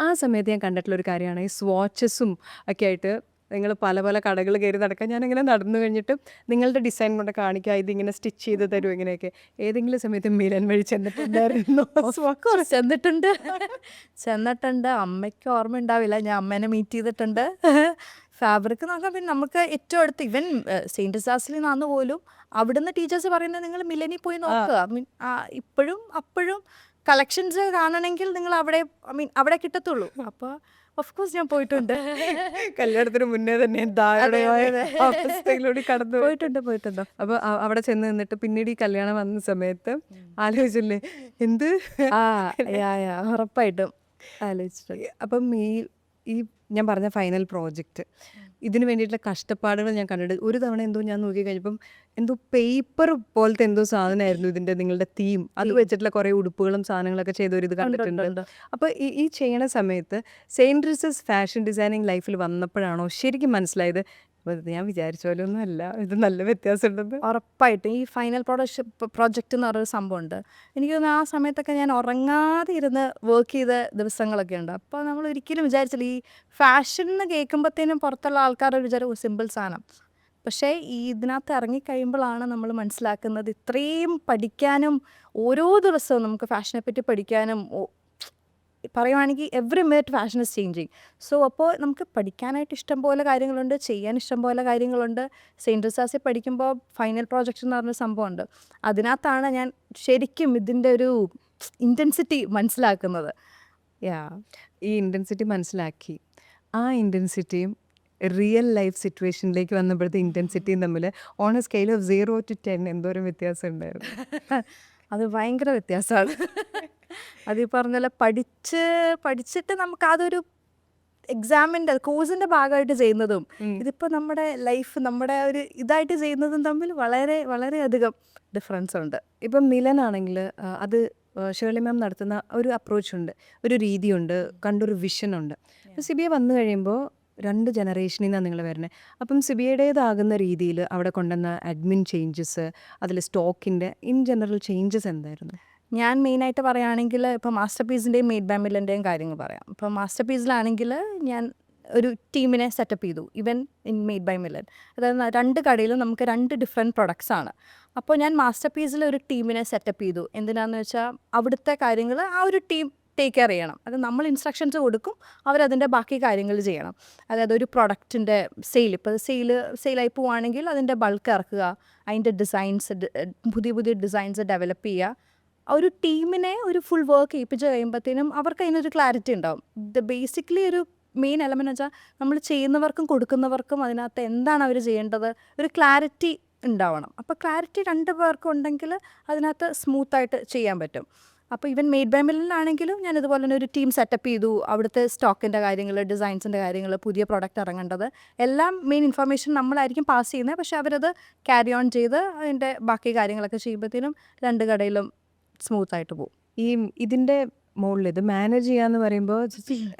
ആ സമയത്ത് ഞാൻ കണ്ടിട്ടുള്ളൊരു കാര്യമാണ് ഈ സ്വാച്ചസും ഒക്കെ ആയിട്ട് നിങ്ങൾ പല പല കടകൾ കയറി നടക്കുക. ഞാനിങ്ങനെ നടന്നു കഴിഞ്ഞിട്ട് നിങ്ങളുടെ ഡിസൈൻ കൊണ്ട് കാണിക്കുക, ഇതിങ്ങനെ സ്റ്റിച്ച് ചെയ്ത് തരും, ഇങ്ങനെയൊക്കെ. ഏതെങ്കിലും സമയത്ത് മിലൻ വഴി ചെന്നിട്ടുണ്ടായിരുന്നു? ചെന്നിട്ടുണ്ട്. അമ്മയ്ക്ക് ഓർമ്മ ഉണ്ടാവില്ല, ഞാൻ അമ്മേനെ മീറ്റ് ചെയ്തിട്ടുണ്ട്. ഫാബ്രിക് നോക്കാം. പിന്നെ നമുക്ക് ഏറ്റവും അടുത്ത് ഈവൻ സെയിൻറ്റ് ജോസഫിൽ നിന്നാന്ന് പോലും അവിടുന്ന് ടീച്ചേഴ്സ് പറയുന്നത് നിങ്ങൾ മിലനിൽ പോയി നോക്കുക. അപ്പോഴും കളക്ഷൻസ് കാണണമെങ്കിൽ നിങ്ങൾ അവിടെ കിട്ടത്തുള്ളൂ. അപ്പോൾ ഓഫ് കോഴ്സ് ഞാൻ പോയിട്ടുണ്ട്. കല്യാണത്തിന് മുന്നേ തന്നെ കടന്നു പോയിട്ടുണ്ട്. അപ്പോൾ അവിടെ ചെന്ന് നിന്നിട്ട് പിന്നീട് ഈ കല്യാണം വന്ന സമയത്ത് ആലോചിച്ചില്ലേ എന്ത്? ഉറപ്പായിട്ടും ആലോചിച്ചിട്ടുണ്ട്. അപ്പം ഈ ഞാൻ പറഞ്ഞ ഫൈനൽ പ്രോജക്റ്റ്, ഇതിന് വേണ്ടിയിട്ടുള്ള കഷ്ടപ്പാടുകൾ ഞാൻ കണ്ടിട്ട് ഒരു തവണ എന്തോ ഞാൻ നോക്കി കഴിഞ്ഞപ്പം എന്തോ പേപ്പർ പോലത്തെ എന്തോ സാധനമായിരുന്നു ഇതിൻ്റെ നിങ്ങളുടെ തീം. അത് വെച്ചിട്ടുള്ള കുറേ ഉടുപ്പുകളും സാധനങ്ങളൊക്കെ ചെയ്തൊരു ഇത് കണ്ടിട്ടുണ്ട്. അപ്പോൾ ഈ ചെയ്യണ സമയത്ത് സെയിൻറ്റ് ജോസഫ്സ് ഫാഷൻ ഡിസൈനിങ് ലൈഫിൽ വന്നപ്പോഴാണോ ശരിക്കും മനസ്സിലായത് ഞാൻ വിചാരിച്ച പോലെ ഒന്നും അല്ല, ഇത് നല്ല വ്യത്യാസം ഉണ്ടെന്ന്? ഉറപ്പായിട്ടും ഈ ഫൈനൽ പ്രോജക്റ്റ് എന്ന് പറയുന്ന സംഭവമുണ്ട്. എനിക്ക് തോന്നുന്നു ആ സമയത്തൊക്കെ ഞാൻ ഉറങ്ങാതെ ഇരുന്ന് വർക്ക് ചെയ്ത ദിവസങ്ങളൊക്കെ ഉണ്ട്. അപ്പോൾ നമ്മൾ ഒരിക്കലും വിചാരിച്ചില്ല ഈ ഫാഷൻ എന്ന് കേൾക്കുമ്പോഴത്തേനും പുറത്തുള്ള ആൾക്കാരുടെ വിചാരം സിമ്പിൾ സാധനം. പക്ഷേ ഇതിനകത്ത് ഇറങ്ങിക്കഴിയുമ്പോഴാണ് നമ്മൾ മനസ്സിലാക്കുന്നത് ഇത്രയും പഠിക്കാനും ഓരോ ദിവസവും നമുക്ക് ഫാഷനെ പറ്റി പഠിക്കാനും പറയുവാണെങ്കിൽ every minute fashion is changing. So അപ്പോൾ നമുക്ക് പഠിക്കാനായിട്ട് ഇഷ്ടംപോലെ കാര്യങ്ങളുണ്ട്, ചെയ്യാൻ ഇഷ്ടംപോലെ കാര്യങ്ങളുണ്ട്. സെയിൻറ്റ് ജോസഫിൽ പഠിക്കുമ്പോൾ ഫൈനൽ പ്രോജക്റ്റ് എന്ന് പറഞ്ഞ സംഭവമുണ്ട്. അതിനകത്താണ് ഞാൻ ശരിക്കും ഇതിൻ്റെ ഒരു ഇൻറ്റൻസിറ്റി മനസ്സിലാക്കുന്നത്. ഈ ഇൻറ്റൻസിറ്റി മനസ്സിലാക്കി. ആ ഇൻറ്റൻസിറ്റിയും റിയൽ ലൈഫ് സിറ്റുവേഷനിലേക്ക് വന്നപ്പോഴത്തെ ഇൻറ്റൻസിറ്റിയും തമ്മിൽ on A scale of 0 to 10 എന്തോരം വ്യത്യാസം ഉണ്ടായിരുന്നു? അത് ഭയങ്കര വ്യത്യാസമാണ്. അത് ഈ പറഞ്ഞ പോലെ പഠിച്ചിട്ട് നമുക്ക് അതൊരു എക്സാമിൻ്റെ കോഴ്സിൻ്റെ ഭാഗമായിട്ട് ചെയ്യുന്നതും ഇതിപ്പോൾ നമ്മുടെ ലൈഫ് നമ്മുടെ ഒരു ഇതായിട്ട് ചെയ്യുന്നതും തമ്മിൽ വളരെ വളരെയധികം ഡിഫറൻസ് ഉണ്ട്. ഇപ്പം മിലനാണെങ്കിൽ അത് ഷേർലി മാം നടത്തുന്ന ഒരു അപ്രോച്ചുണ്ട്, ഒരു രീതിയുണ്ട്, കണ്ടൊരു വിഷനുണ്ട്. സിബിയ വന്നു കഴിയുമ്പോൾ 2 ജനറേഷനിൽ നിന്നാണ് നിങ്ങൾ വരുന്നത്. അപ്പം സിബിയയുടേതാകുന്ന രീതിയിൽ അവിടെ കൊണ്ടുവന്ന അഡ്മിൻ ചേഞ്ചസ്, അതിൽ സ്റ്റോക്കിൻ്റെ ഇൻ ജനറൽ ചേഞ്ചസ് എന്തായിരുന്നു? ഞാൻ മെയിനായിട്ട് പറയുകയാണെങ്കിൽ ഇപ്പോൾ മാസ്റ്റർ പീസിൻ്റെയും മെയ്ഡ് ബൈ മില്ലൻ്റെയും കാര്യങ്ങൾ പറയാം. ഇപ്പോൾ മാസ്റ്റർ പീസിലാണെങ്കിൽ ഞാൻ ഒരു ടീമിനെ സെറ്റപ്പ് ചെയ്തു, ഇവൻ ഇൻ മെയ്ഡ് ബൈ മില്ലൻ. അതായത് 2 കടയിലും നമുക്ക് 2 ഡിഫറെൻറ്റ് പ്രൊഡക്ട്സ് ആണ്. അപ്പോൾ ഞാൻ മാസ്റ്റർ പീസിൽ ഒരു ടീമിനെ സെറ്റപ്പ് ചെയ്തു. എന്തിനാണെന്ന് വെച്ചാൽ അവിടുത്തെ കാര്യങ്ങൾ ആ ഒരു ടീം ടേക്ക് കെയർ ചെയ്യണം. അത് നമ്മൾ ഇൻസ്ട്രക്ഷൻസ് കൊടുക്കും, അവരതിൻ്റെ ബാക്കി കാര്യങ്ങൾ ചെയ്യണം. അതായത് ഒരു പ്രൊഡക്റ്റിൻ്റെ ഇപ്പോൾ സെയിലായി പോവുകയാണെങ്കിൽ അതിൻ്റെ ബൾക്ക് ഇറക്കുക, അതിൻ്റെ ഡിസൈൻസ് പുതിയ ഡിസൈൻസ് ഡെവലപ്പ് ചെയ്യുക. ഒരു ടീമിനെ ഒരു ഫുൾ വർക്ക് ചെയ്യിപ്പിച്ച് കഴിയുമ്പോഴത്തേനും അവർക്ക് അതിനൊരു ക്ലാരിറ്റി ഉണ്ടാവും. ബേസിക്കലി ഒരു മെയിൻ എലമെൻ്റ് വെച്ചാൽ നമ്മൾ ചെയ്യുന്നവർക്കും കൊടുക്കുന്നവർക്കും അതിനകത്ത് എന്താണ് അവർ ചെയ്യേണ്ടത് ഒരു ക്ലാരിറ്റി ഉണ്ടാവണം. അപ്പോൾ ക്ലാരിറ്റി 2 പേർക്കും ഉണ്ടെങ്കിൽ അതിനകത്ത് സ്മൂത്തായിട്ട് ചെയ്യാൻ പറ്റും. അപ്പോൾ ഈവൻ മെയ്ഡ് ബൈ മില്ലനിലാണെങ്കിലും ഞാൻ ഇതുപോലെ തന്നെ ഒരു ടീം സെറ്റപ്പ് ചെയ്തു. അവിടുത്തെ സ്റ്റോക്കിൻ്റെ കാര്യങ്ങൾ, ഡിസൈൻസിൻ്റെ കാര്യങ്ങൾ, പുതിയ പ്രോഡക്റ്റ് ഇറങ്ങേണ്ടത് എല്ലാം മെയിൻ ഇൻഫർമേഷൻ നമ്മളായിരിക്കും പാസ് ചെയ്യുന്നത്. പക്ഷേ അവരത് ക്യാരി ഓൺ ചെയ്ത് അതിൻ്റെ ബാക്കി കാര്യങ്ങളൊക്കെ ചെയ്യുമ്പോഴത്തേനും 2 കടയിലും സ്മൂത്തായിട്ട് പോകും. ഈ ഇതിൻ്റെ മുകളിൽ ഇത് മാനേജ് ചെയ്യാന്ന് പറയുമ്പോൾ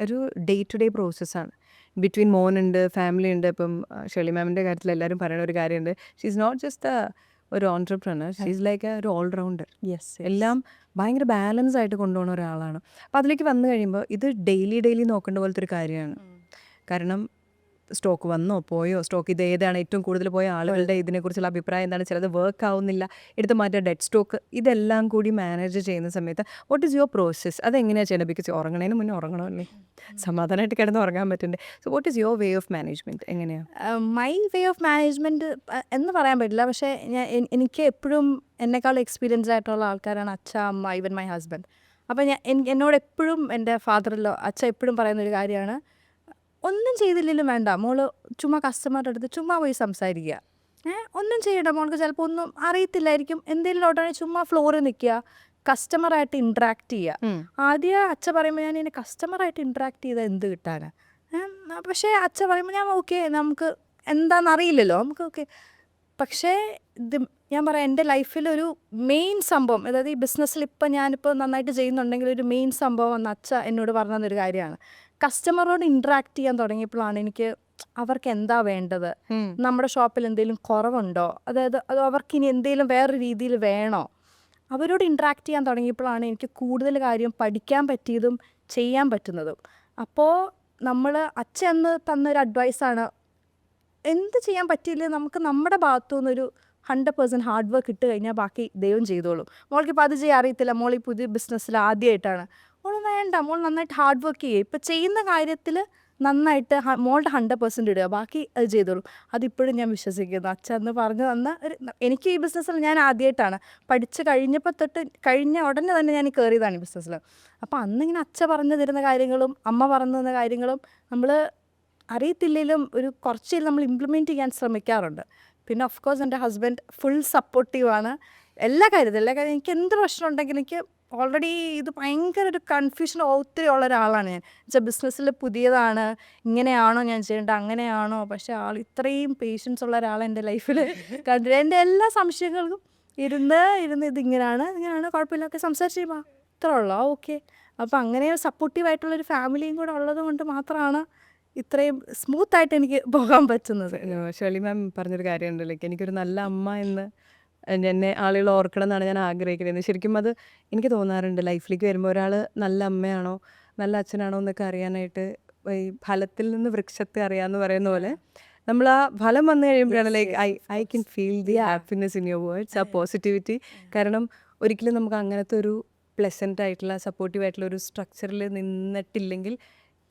ഒരു ഡേ ടു ഡേ പ്രോസസ്സാണ്. ബിറ്റ്വീൻ മോനുണ്ട്, ഫാമിലി ഉണ്ട്. ഇപ്പം ഷേർലി മാമിൻ്റെ കാര്യത്തിൽ എല്ലാവരും പറയുന്ന ഒരു കാര്യമുണ്ട്, ഷീ ഈസ് നോട്ട് ജസ്റ്റ് ഒരു ഓൺട്രപ്രണർ, ഷീ ഈസ് ലൈക്ക് ഒരു ഓൾറൗണ്ടർ. എല്ലാം ഭയങ്കര ബാലൻസ് ആയിട്ട് കൊണ്ടുപോകുന്ന ഒരാളാണ്. അപ്പോൾ അതിലേക്ക് വന്നു കഴിയുമ്പോൾ ഇത് ഡെയിലി നോക്കേണ്ട പോലത്തെ ഒരു കാര്യമാണ്. കാരണം സ്റ്റോക്ക് വന്നോ പോയോ, സ്റ്റോക്ക് ഇത് ഏതാണ് ഏറ്റവും കൂടുതൽ പോയ ആളുകളുടെ ഇതിനെക്കുറിച്ചുള്ള അഭിപ്രായം എന്താണ്, ചിലത് വർക്ക് ആവുന്നില്ല, എടുത്ത് മാറ്റുക, ഡെഡ് സ്റ്റോക്ക്, ഇതെല്ലാം കൂടി മാനേജ് ചെയ്യുന്ന സമയത്ത് വാട്ട് ഈസ് യുവർ പ്രോസസ്? അതെങ്ങനെയാണ് ചെയ്യേണ്ടത്? ബിക്കോസ് ഉറങ്ങണതിന് മുന്നേ ഉറങ്ങണമല്ലേ, സമാധാനമായിട്ട് കിടന്ന് ഉറങ്ങാൻ പറ്റണ്ടേ. So what is your way of management? എങ്ങനെയാണ്? മൈ വേ ഓഫ് മാനേജ്മെൻറ്റ് എന്ന് പറയാൻ പറ്റില്ല. പക്ഷേ എനിക്ക് എപ്പോഴും എന്നെക്കാൾ എക്സ്പീരിയൻസ് ആയിട്ടുള്ള ആൾക്കാരാണ് അച്ഛ, അമ്മ, ഈവൻ മൈ ഹസ്ബൻഡ്. അപ്പോൾ എന്നോട് എപ്പോഴും എൻ്റെ ഫാദറിലോ അച്ഛ എപ്പോഴും പറയുന്നൊരു കാര്യമാണ്, ഒന്നും ചെയ്തില്ലെങ്കിലും വേണ്ട, മോള് ചുമ്മാ കസ്റ്റമറുടെ അടുത്ത് ചുമ്മാ പോയി സംസാരിക്കുക. ഒന്നും ചെയ്യണ്ട, മോൾക്ക് ചിലപ്പോൾ ഒന്നും അറിയത്തില്ലായിരിക്കും, എന്തെങ്കിലും ഡൗട്ടാണെങ്കിൽ ചുമ്മാ ഫ്ലോറിൽ നിൽക്കുക, കസ്റ്റമറായിട്ട് ഇൻട്രാക്ട് ചെയ്യുക. ആദ്യം അച്ഛ പറയുമ്പോൾ ഞാൻ ഇങ്ങനെ കസ്റ്റമറായിട്ട് ഇൻട്രാക്ട് ചെയ്താൽ എന്ത് കിട്ടാനാ? പക്ഷേ അച്ഛ പറയുമ്പോൾ ഞാൻ ഓക്കെ, നമുക്ക് എന്താണെന്നറിയില്ലല്ലോ, നമുക്ക് ഓക്കെ. പക്ഷേ ഇത് ഞാൻ പറയാം, എൻ്റെ ലൈഫിലൊരു മെയിൻ സംഭവം, അതായത് ഈ ബിസിനസ്സിൽ ഞാനിപ്പോൾ നന്നായിട്ട് ചെയ്യുന്നുണ്ടെങ്കിൽ ഒരു മെയിൻ സംഭവം എന്ന് അച്ഛ എന്നോട് പറഞ്ഞു തന്നൊരു കാര്യമാണ്. കസ്റ്റമറോട് ഇൻട്രാക്ട് ചെയ്യാൻ തുടങ്ങിയപ്പോഴാണ് എനിക്ക് അവർക്ക് എന്താ വേണ്ടത്, നമ്മുടെ ഷോപ്പിൽ എന്തെങ്കിലും കുറവുണ്ടോ, അതായത് അത് അവർക്ക് ഇനി എന്തെങ്കിലും വേറൊരു രീതിയിൽ വേണോ, അവരോട് ഇൻട്രാക്ട് ചെയ്യാൻ തുടങ്ങിയപ്പോഴാണ് എനിക്ക് കൂടുതൽ കാര്യം പഠിക്കാൻ പറ്റിയതും ചെയ്യാൻ പറ്റുന്നതും. അപ്പോൾ നമ്മൾ അച്ഛ എന്ന് തന്നൊരു അഡ്വൈസാണ്, എന്ത് ചെയ്യാൻ പറ്റിയില്ലേ നമുക്ക് നമ്മുടെ ഭാഗത്തു നിന്നൊരു 100% ഹാർഡ് വർക്ക് ഇട്ട് കഴിഞ്ഞാൽ ബാക്കി ദൈവം ചെയ്തോളും. മോൾക്കിപ്പോൾ അത് ചെയ്യാൻ അറിയത്തില്ല, മോൾ ഈ പുതിയ ബിസിനസ്സിൽ ആദ്യമായിട്ടാണ്, മോൾ വേണ്ട, മോൾ നന്നായിട്ട് ഹാർഡ് വർക്ക് ചെയ്യുക, ഇപ്പോൾ ചെയ്യുന്ന കാര്യത്തിൽ നന്നായിട്ട് മോളുടെ 100% ഇടുക, ബാക്കി അത് ചെയ്തോളും. അതിപ്പോഴും ഞാൻ വിശ്വസിക്കുന്നു. അച്ഛൻ എന്ന് പറഞ്ഞു തന്ന എനിക്ക് ഈ ബിസിനസ്സിൽ ഞാൻ ആദ്യമായിട്ടാണ് പഠിച്ച് കഴിഞ്ഞപ്പോൾ തൊട്ട് കഴിഞ്ഞ ഉടനെ തന്നെ ഞാൻ കയറിയതാണ് ഈ ബിസിനസ്സിൽ. അപ്പോൾ അന്നിങ്ങനെ അച്ഛ പറഞ്ഞു തരുന്ന കാര്യങ്ങളും അമ്മ പറഞ്ഞു തന്ന കാര്യങ്ങളും നമ്മൾ അറിയത്തില്ലെങ്കിലും ഒരു കുറച്ച് നമ്മൾ ഇംപ്ലിമെൻറ്റ് ചെയ്യാൻ ശ്രമിക്കാറുണ്ട്. പിന്നെ ഓഫ് കോഴ്സ് എൻ്റെ ഹസ്ബൻഡ് ഫുൾ സപ്പോർട്ടീവാണ് എല്ലാ കാര്യത്തിലും. എനിക്ക് എന്ത് പ്രശ്നം ഉണ്ടെങ്കിലും എനിക്ക് ഓൾറെഡി ഇത് ഭയങ്കര ഒരു കൺഫ്യൂഷൻ ഒത്തിരി ഉള്ള ഒരാളാണ് ഞാൻ. വെച്ചാൽ ബിസിനസ്സിൽ പുതിയതാണ്, ഇങ്ങനെയാണോ ഞാൻ ചെയ്യേണ്ടത്, അങ്ങനെയാണോ, പക്ഷേ ആൾ ഇത്രയും പേഷ്യൻസ് ഉള്ള ഒരാളെ എൻ്റെ ലൈഫിൽ കണ്ടിട്ട് എൻ്റെ എല്ലാ സംശയങ്ങൾക്കും ഇരുന്ന് ഇതിങ്ങനെയാണ് കുഴപ്പമില്ല, ഒക്കെ സംസാരിച്ച് ചെയ്യുമ്പോൾ ഇത്ര ഉള്ളൂ, ഓക്കെ. അപ്പോൾ അങ്ങനെ സപ്പോർട്ടീവായിട്ടുള്ളൊരു ഫാമിലിയും കൂടെ ഉള്ളത് കൊണ്ട് മാത്രമാണ് ഇത്രയും സ്മൂത്തായിട്ട് എനിക്ക് പോകാൻ പറ്റുന്നത്. ഷേർലി മാം പറഞ്ഞൊരു കാര്യമുണ്ട്, ലൈക്ക് എനിക്കൊരു നല്ല അമ്മ എന്ന് എന്നെ ആളുകൾ ഓർക്കണം എന്നാണ് ഞാൻ ആഗ്രഹിക്കുന്നത്. ശരിക്കും അത് എനിക്ക് തോന്നാറുണ്ട്, ലൈഫിലേക്ക് വരുമ്പോൾ ഒരാൾ നല്ല അമ്മയാണോ നല്ല അച്ഛനാണോ എന്നൊക്കെ അറിയാനായിട്ട് ഈ ഫലത്തിൽ നിന്ന് വൃക്ഷത്തെ അറിയാമെന്ന് പറയുന്ന പോലെ നമ്മൾ ആ ഫലം വന്നു കഴിയുമ്പോഴാണ് like I can feel the happiness in your words, ആ പോസിറ്റിവിറ്റി. കാരണം ഒരിക്കലും നമുക്ക് അങ്ങനത്തെ ഒരു പ്ലസൻ്റ് ആയിട്ടുള്ള സപ്പോർട്ടീവ് ആയിട്ടുള്ള ഒരു സ്ട്രക്ചറിൽ നിന്നിട്ടില്ലെങ്കിൽ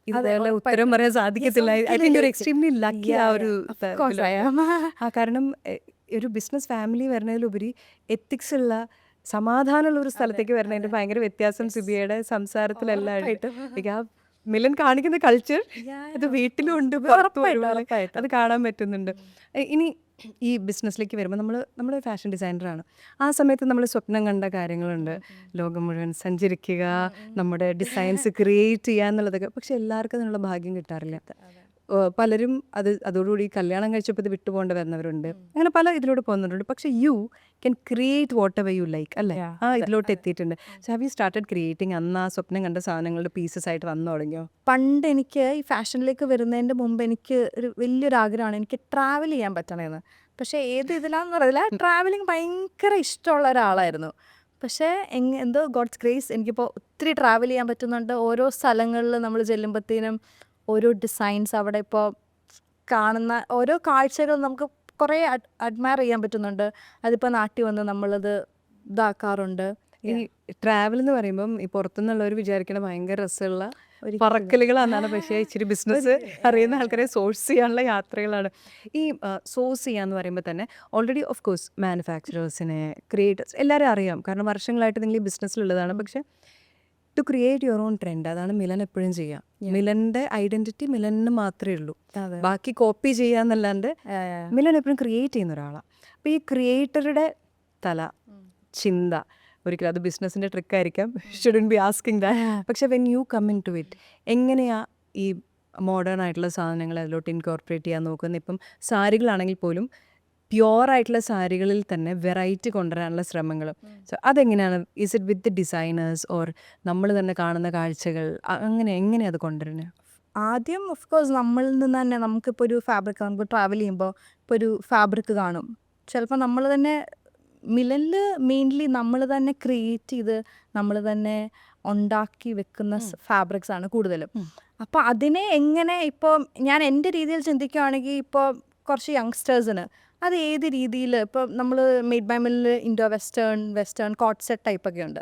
ഇതേപോലെ ഉത്തരം പറയാൻ സാധിക്കത്തില്ല. ഐ തിങ്ക് ഒരു എക്സ്ട്രീംലി ലക്കി ആ ഒരു കാരണം ഒരു ബിസിനസ് ഫാമിലി വരുന്നതിലുപരി എത്തിക്സ് ഉള്ള സമാധാനമുള്ള ഒരു സ്ഥലത്തേക്ക് വരുന്നതിൻ്റെ ഭയങ്കര വ്യത്യാസം സിബിയയുടെ സംസാരത്തിലെല്ലാം ആ മിലൻ കാണിക്കുന്ന കൾച്ചർ അത് വീട്ടിലും ഉണ്ട്, പുറത്തും ഒരുപോലെ അത് കാണാൻ പറ്റുന്നുണ്ട്. ഇനി ഈ ബിസിനസ്സിലേക്ക് വരുമ്പോൾ നമ്മൾ ഫാഷൻ ഡിസൈനറാണ്. ആ സമയത്ത് നമ്മൾ സ്വപ്നം കണ്ട കാര്യങ്ങളുണ്ട്, ലോകം മുഴുവൻ സഞ്ചരിക്കുക, നമ്മുടെ ഡിസൈൻസ് ക്രിയേറ്റ് ചെയ്യുക എന്നുള്ളതൊക്കെ. പക്ഷെ എല്ലാവർക്കും അതിനുള്ള ഭാഗ്യം കിട്ടാറില്ല. പലരും അതോടുകൂടി കല്യാണം കഴിച്ചപ്പോൾ ഇത് വിട്ടുപോകേണ്ടി വരുന്നവരുണ്ട്. അങ്ങനെ പല ഇതിലൂടെ പോകുന്നവരുണ്ട്. പക്ഷെ you can create what ever you like അല്ലേ? ഇതിലോട്ട് എത്തിയിട്ടുണ്ട്. So have you started creating? അന്ന് ആ സ്വപ്നം കണ്ട സാധനങ്ങളുടെ പീസസ് ആയിട്ട് വന്നു തുടങ്ങിയോ? പണ്ട് എനിക്ക് ഈ ഫാഷനിലേക്ക് വരുന്നതിൻ്റെ മുമ്പ് എനിക്ക് ഒരു വലിയൊരു ആഗ്രഹമാണ് എനിക്ക് ട്രാവൽ ചെയ്യാൻ പറ്റണമെന്ന്. പക്ഷേ ഏത് ഇതിലാണെന്ന് അറിയില്ല, ട്രാവലിംഗ് ഭയങ്കര ഇഷ്ടമുള്ള ഒരാളായിരുന്നു. പക്ഷേ എന്തോ ഗോഡ്സ് ഗ്രേസ് എനിക്കിപ്പോൾ ഒത്തിരി ട്രാവൽ ചെയ്യാൻ പറ്റുന്നുണ്ട്. ഓരോ സ്ഥലങ്ങളിൽ നമ്മൾ ചെല്ലുമ്പോഴത്തേനും ഓരോ ഡിസൈൻസ്, അവിടെ ഇപ്പോൾ കാണുന്ന ഓരോ കാഴ്ചകൾ നമുക്ക് കുറേ അഡ്മയർ ചെയ്യാൻ പറ്റുന്നുണ്ട്. അതിപ്പോൾ നാട്ടിൽ വന്ന് നമ്മളത് ഇതാക്കാറുണ്ട്. ഈ ട്രാവൽ എന്ന് പറയുമ്പം ഈ പുറത്തുനിന്നുള്ളവർ വിചാരിക്കണ ഭയങ്കര രസമുള്ള പറക്കലുകളാണെന്നാണ്. പക്ഷേ ഇച്ചിരി ബിസിനസ് അറിയുന്ന ആൾക്കാരെ സോഴ്സ് ചെയ്യാനുള്ള യാത്രകളാണ്. ഈ സോഴ്സ് ചെയ്യാന്ന് പറയുമ്പോൾ തന്നെ ഓൾറെഡി ഓഫ് കോഴ്സ് മാനുഫാക്ചറേഴ്സിനെ, ക്രിയേറ്റേഴ്സ് എല്ലാവരും അറിയാം, കാരണം വർഷങ്ങളായിട്ട് നിങ്ങൾ ഈ ബിസിനസ്സിലുള്ളതാണ്. പക്ഷേ to create your own trend, അതാണ് മിലൻ എപ്പോഴും ചെയ്യാം. മിലൻ്റെ ഐഡൻറ്റിറ്റി മിലന് മാത്രമേ ഉള്ളൂ, ബാക്കി കോപ്പി ചെയ്യാന്നല്ലാണ്ട് മിലൻ എപ്പോഴും ക്രിയേറ്റ് ചെയ്യുന്ന ഒരാളാണ്. അപ്പോൾ ഈ ക്രിയേറ്ററുടെ തല, ചിന്ത, ഒരിക്കലും അത് ബിസിനസ്സിൻ്റെ ട്രിക്കായിരിക്കാം, ഷുഡൻ ബി ആസ്കിങ് ദാറ്റ്. പക്ഷെ when you come into it, എങ്ങനെയാണ് ഈ മോഡേൺ ആയിട്ടുള്ള സാധനങ്ങൾ അതിലോട്ട് ഇൻകോർപ്പറേറ്റ് ചെയ്യാൻ നോക്കുന്നത്? ഇപ്പം സാരികളാണെങ്കിൽ പോലും പ്യുവറായിട്ടുള്ള സാരികളിൽ തന്നെ വെറൈറ്റി കൊണ്ടുവരാനുള്ള ശ്രമങ്ങൾ. സോ അതെങ്ങനെയാണ്? Is it with designers or നമ്മൾ തന്നെ കാണുന്ന കാഴ്ചകൾ, എങ്ങനെയാണ് അത് കൊണ്ടുവരുന്നത്? ആദ്യം ഓഫ് കോഴ്സ് നമ്മളിൽ നിന്ന് തന്നെ നമുക്കിപ്പോൾ ഒരു ഫാബ്രിക്, നമുക്ക് ട്രാവൽ ചെയ്യുമ്പോൾ ഇപ്പോൾ ഒരു ഫാബ്രിക് കാണും, ചിലപ്പോൾ നമ്മൾ തന്നെ മിലനിൽ മെയിൻലി നമ്മൾ തന്നെ ക്രിയേറ്റ് ചെയ്ത് നമ്മൾ തന്നെ ഉണ്ടാക്കി വെക്കുന്ന ഫാബ്രിക്സ് ആണ് കൂടുതലും. അപ്പോൾ അതിനെ എങ്ങനെ, ഇപ്പോൾ ഞാൻ എൻ്റെ രീതിയിൽ ചിന്തിക്കുകയാണെങ്കിൽ ഇപ്പോൾ കുറച്ച് യങ്സ്റ്റേഴ്സിന് അത് ഏത് രീതിയിൽ, ഇപ്പോൾ നമ്മൾ മെയ്ഡ് ബൈ മില്ലിൽ ഇൻഡോ വെസ്റ്റേൺ കോട്ട് സെറ്റ് ടൈപ്പൊക്കെ ഉണ്ട്.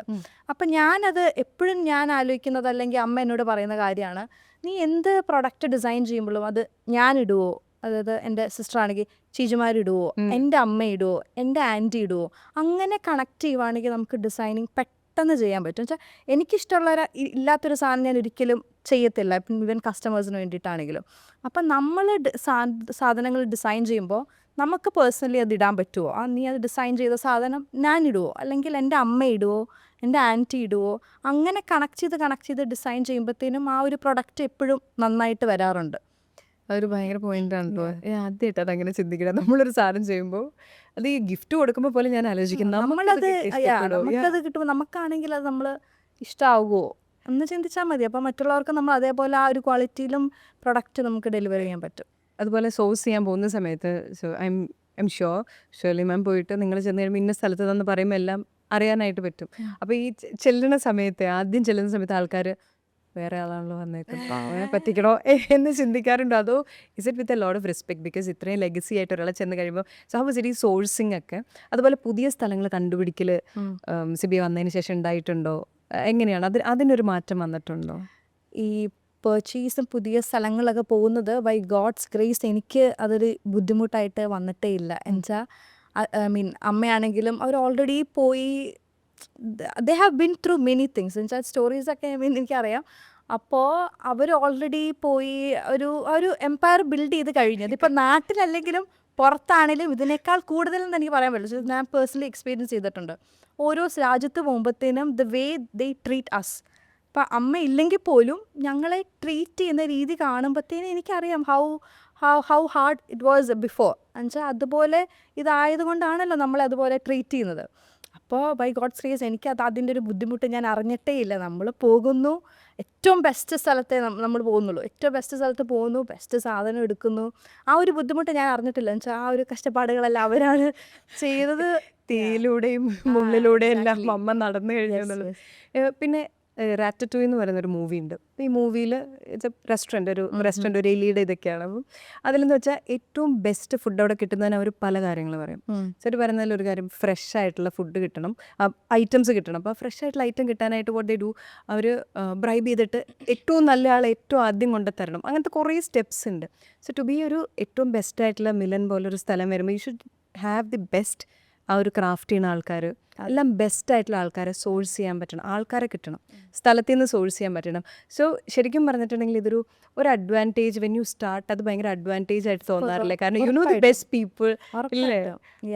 അപ്പം ഞാനത് എപ്പോഴും ഞാൻ ആലോചിക്കുന്നത്, അല്ലെങ്കിൽ അമ്മ എന്നോട് പറയുന്ന കാര്യമാണ്, നീ എന്ത് പ്രൊഡക്റ്റ് ഡിസൈൻ ചെയ്യുമ്പോഴും അത് ഞാൻ ഇടുവോ, അതായത് എൻ്റെ സിസ്റ്റർ ആണെങ്കിൽ ചേച്ചിമാരിടുവോ, എൻ്റെ അമ്മ ഇടുവോ, എൻ്റെ ആൻറ്റി ഇടുവോ, അങ്ങനെ കണക്ട് ചെയ്യുവാണെങ്കിൽ നമുക്ക് ഡിസൈനിങ് പെട്ടെന്ന് ചെയ്യാൻ പറ്റും. വെച്ചാൽ എനിക്കിഷ്ടമുള്ള ഇല്ലാത്തൊരു സാധനം ഞാൻ ഒരിക്കലും ചെയ്യത്തില്ല, ഇപ്പം ഈവൻ കസ്റ്റമേഴ്സിന് വേണ്ടിയിട്ടാണെങ്കിലും. അപ്പം നമ്മൾ സാധനങ്ങൾ ഡിസൈൻ ചെയ്യുമ്പോൾ നമുക്ക് പേഴ്സണലി അത് ഇടാൻ പറ്റുമോ, നീ അത് ഡിസൈൻ ചെയ്ത സാധനം ഞാൻ ഇടുവോ, അല്ലെങ്കിൽ എൻ്റെ അമ്മ ഇടുവോ, എൻ്റെ ആൻറ്റി ഇടുവോ, അങ്ങനെ കണക്ട് ചെയ്ത് ഡിസൈൻ ചെയ്യുമ്പോഴത്തേനും ആ ഒരു പ്രൊഡക്റ്റ് എപ്പോഴും നന്നായിട്ട് വരാറുണ്ട്. അതൊരു ഭയങ്കര പോയിന്റാണല്ലോ. ആദ്യമായിട്ട് അതങ്ങനെ ചിന്തിക്കണം. നമ്മളൊരു സാധനം ചെയ്യുമ്പോൾ അത് ഈ ഗിഫ്റ്റ് കൊടുക്കുമ്പോൾ പോലെ ഞാൻ ആലോചിക്കുന്നു, നമുക്കത് കിട്ടുമ്പോൾ നമുക്കാണെങ്കിൽ അത് നമ്മൾ ഇഷ്ടമാകുമോ എന്ന് ചിന്തിച്ചാൽ മതി. അപ്പോൾ മറ്റുള്ളവർക്ക് നമ്മൾ അതേപോലെ ആ ഒരു ക്വാളിറ്റിയിലും പ്രൊഡക്റ്റ് നമുക്ക് ഡെലിവർ ചെയ്യാൻ പറ്റും. അതുപോലെ സോഴ്സ് ചെയ്യാൻ പോകുന്ന സമയത്ത് ഐ എം ഷുവർലി മാം പോയിട്ട് നിങ്ങൾ ചെന്ന് കഴിയുമ്പോൾ ഇന്ന സ്ഥലത്ത് നിന്ന് പറയുമ്പോൾ എല്ലാം അറിയാനായിട്ട് പറ്റും. അപ്പോൾ ഈ ആദ്യം ചെല്ലുന്ന സമയത്ത് ആൾക്കാർ വേറെ ആളാണല്ലോ വന്നേക്കും, പറ്റിക്കണോ എന്ന് ചിന്തിക്കാറുണ്ടോ? അതോ is it with a lot of respect? Because ഇത്രയും ലെഗസി ആയിട്ട് ഒരാളെ ചെന്ന് കഴിയുമ്പോൾ സാഹചര്യം സോഴ്സിങ് ഒക്കെ, അതുപോലെ പുതിയ സ്ഥലങ്ങൾ കണ്ടുപിടിക്കൽ സിബിയ വന്നതിന് ശേഷം ഉണ്ടായിട്ടുണ്ടോ? എങ്ങനെയാണ് അതിനൊരു മാറ്റം വന്നിട്ടുണ്ടോ? ഈ പർച്ചേസും പുതിയ സ്ഥലങ്ങളൊക്കെ പോകുന്നത് ബൈ ഗോഡ്സ് ഗ്രേസ് എനിക്ക് അതൊരു ബുദ്ധിമുട്ടായിട്ട് വന്നിട്ടേ ഇല്ല. എന്നുവെച്ചാൽ അമ്മയാണെങ്കിലും അവർ ഓൾറെഡി പോയി, they have been through many things. എന്നുവെച്ചാൽ സ്റ്റോറീസൊക്കെ എനിക്കറിയാം. അപ്പോൾ അവർ ഓൾറെഡി പോയി ഒരു എംപയർ ബിൽഡ് ചെയ്ത് കഴിഞ്ഞത്. ഇപ്പം നാട്ടിലല്ലെങ്കിലും പുറത്താണെങ്കിലും ഇതിനേക്കാൾ കൂടുതലെന്ന് എനിക്ക് പറയാൻ പറ്റില്ല. ഞാൻ പേഴ്സണലി എക്സ്പീരിയൻസ് ചെയ്തിട്ടുണ്ട്. ഓരോ രാജ്യത്ത് പോകുമ്പോഴത്തേനും the way they treat us, ഇപ്പം അമ്മ ഇല്ലെങ്കിൽ പോലും ഞങ്ങളെ ട്രീറ്റ് ചെയ്യുന്ന രീതി കാണുമ്പോഴത്തേനും എനിക്കറിയാം how hard it was before. എന്നുവെച്ചാൽ അതുപോലെ ഇതായതുകൊണ്ടാണല്ലോ നമ്മളെ അതുപോലെ ട്രീറ്റ് ചെയ്യുന്നത്. അപ്പോൾ ബൈ ഗോഡ്സ് ഗ്രേസ് എനിക്കത് അതിൻ്റെ ഒരു ബുദ്ധിമുട്ട് ഞാൻ അറിഞ്ഞിട്ടേ ഇല്ല. നമ്മൾ പോകുന്നു, ഏറ്റവും ബെസ്റ്റ് സ്ഥലത്തെ നമ്മൾ പോകുന്നുള്ളൂ, ഏറ്റവും ബെസ്റ്റ് സ്ഥലത്ത് പോകുന്നു, ബെസ്റ്റ് സാധനം എടുക്കുന്നു, ആ ഒരു ബുദ്ധിമുട്ട് ഞാൻ അറിഞ്ഞിട്ടില്ല. എന്നുവെച്ചാൽ ആ ഒരു കഷ്ടപ്പാടുകളെല്ലാം അവരാണ് ചെയ്തത്. തീയിലൂടെയും മുള്ളിലൂടെയും എല്ലാം അമ്മ നടന്നു കഴിഞ്ഞു. പിന്നെ റാറ്ററ്റൂയ് എന്ന് പറയുന്നൊരു മൂവി ഉണ്ട്. ഈ മൂവിയിൽ റെസ്റ്റോറൻറ്റ് ഒരു എലിയുടെ ഇതൊക്കെയാണ്. അപ്പം അതിലെന്ന് വെച്ചാൽ ഏറ്റവും ബെസ്റ്റ് ഫുഡ് അവിടെ കിട്ടുന്നതിന് അവർ പല കാര്യങ്ങൾ പറയും. ശരി, പറയുന്നതിൽ ഒരു കാര്യം ഫ്രഷ് ആയിട്ടുള്ള ഫുഡ് കിട്ടണം, ഐറ്റംസ് കിട്ടണം. അപ്പോൾ ഫ്രഷ് ആയിട്ടുള്ള ഐറ്റം കിട്ടാനായിട്ട് വാട്ട് ദേ ഡു, അവർ ബ്രൈബ് ചെയ്തിട്ട് ഏറ്റവും നല്ല ആളെ ഏറ്റവും ആദ്യം കൊണ്ടുതരണം. അങ്ങനത്തെ കുറേ സ്റ്റെപ്സ് ഉണ്ട്. സോ ടു ബി ഒരു ഏറ്റവും ബെസ്റ്റ് ആയിട്ടുള്ള മിലൻ പോലൊരു സ്ഥലം വരുമ്പോൾ you should have the best ആ ഒരു ക്രാഫ്റ്റ് ചെയ്യുന്ന ആൾക്കാർ എല്ലാം ബെസ്റ്റ് ആയിട്ടുള്ള ആൾക്കാരെ സോഴ്സ് ചെയ്യാൻ പറ്റണം, ആൾക്കാരെ കിട്ടണം, സ്ഥലത്തിൽ നിന്ന് സോഴ്സ് ചെയ്യാൻ പറ്റണം. സോ ശരിക്കും പറഞ്ഞിട്ടുണ്ടെങ്കിൽ ഒരു അഡ്വാൻറ്റേജ് വെൻ യു സ്റ്റാർട്ട്, അത് ഭയങ്കര അഡ്വാൻറ്റേജ് ആയിട്ട് തോന്നാറില്ല. കാരണം you know the best people ഇല്ലേ,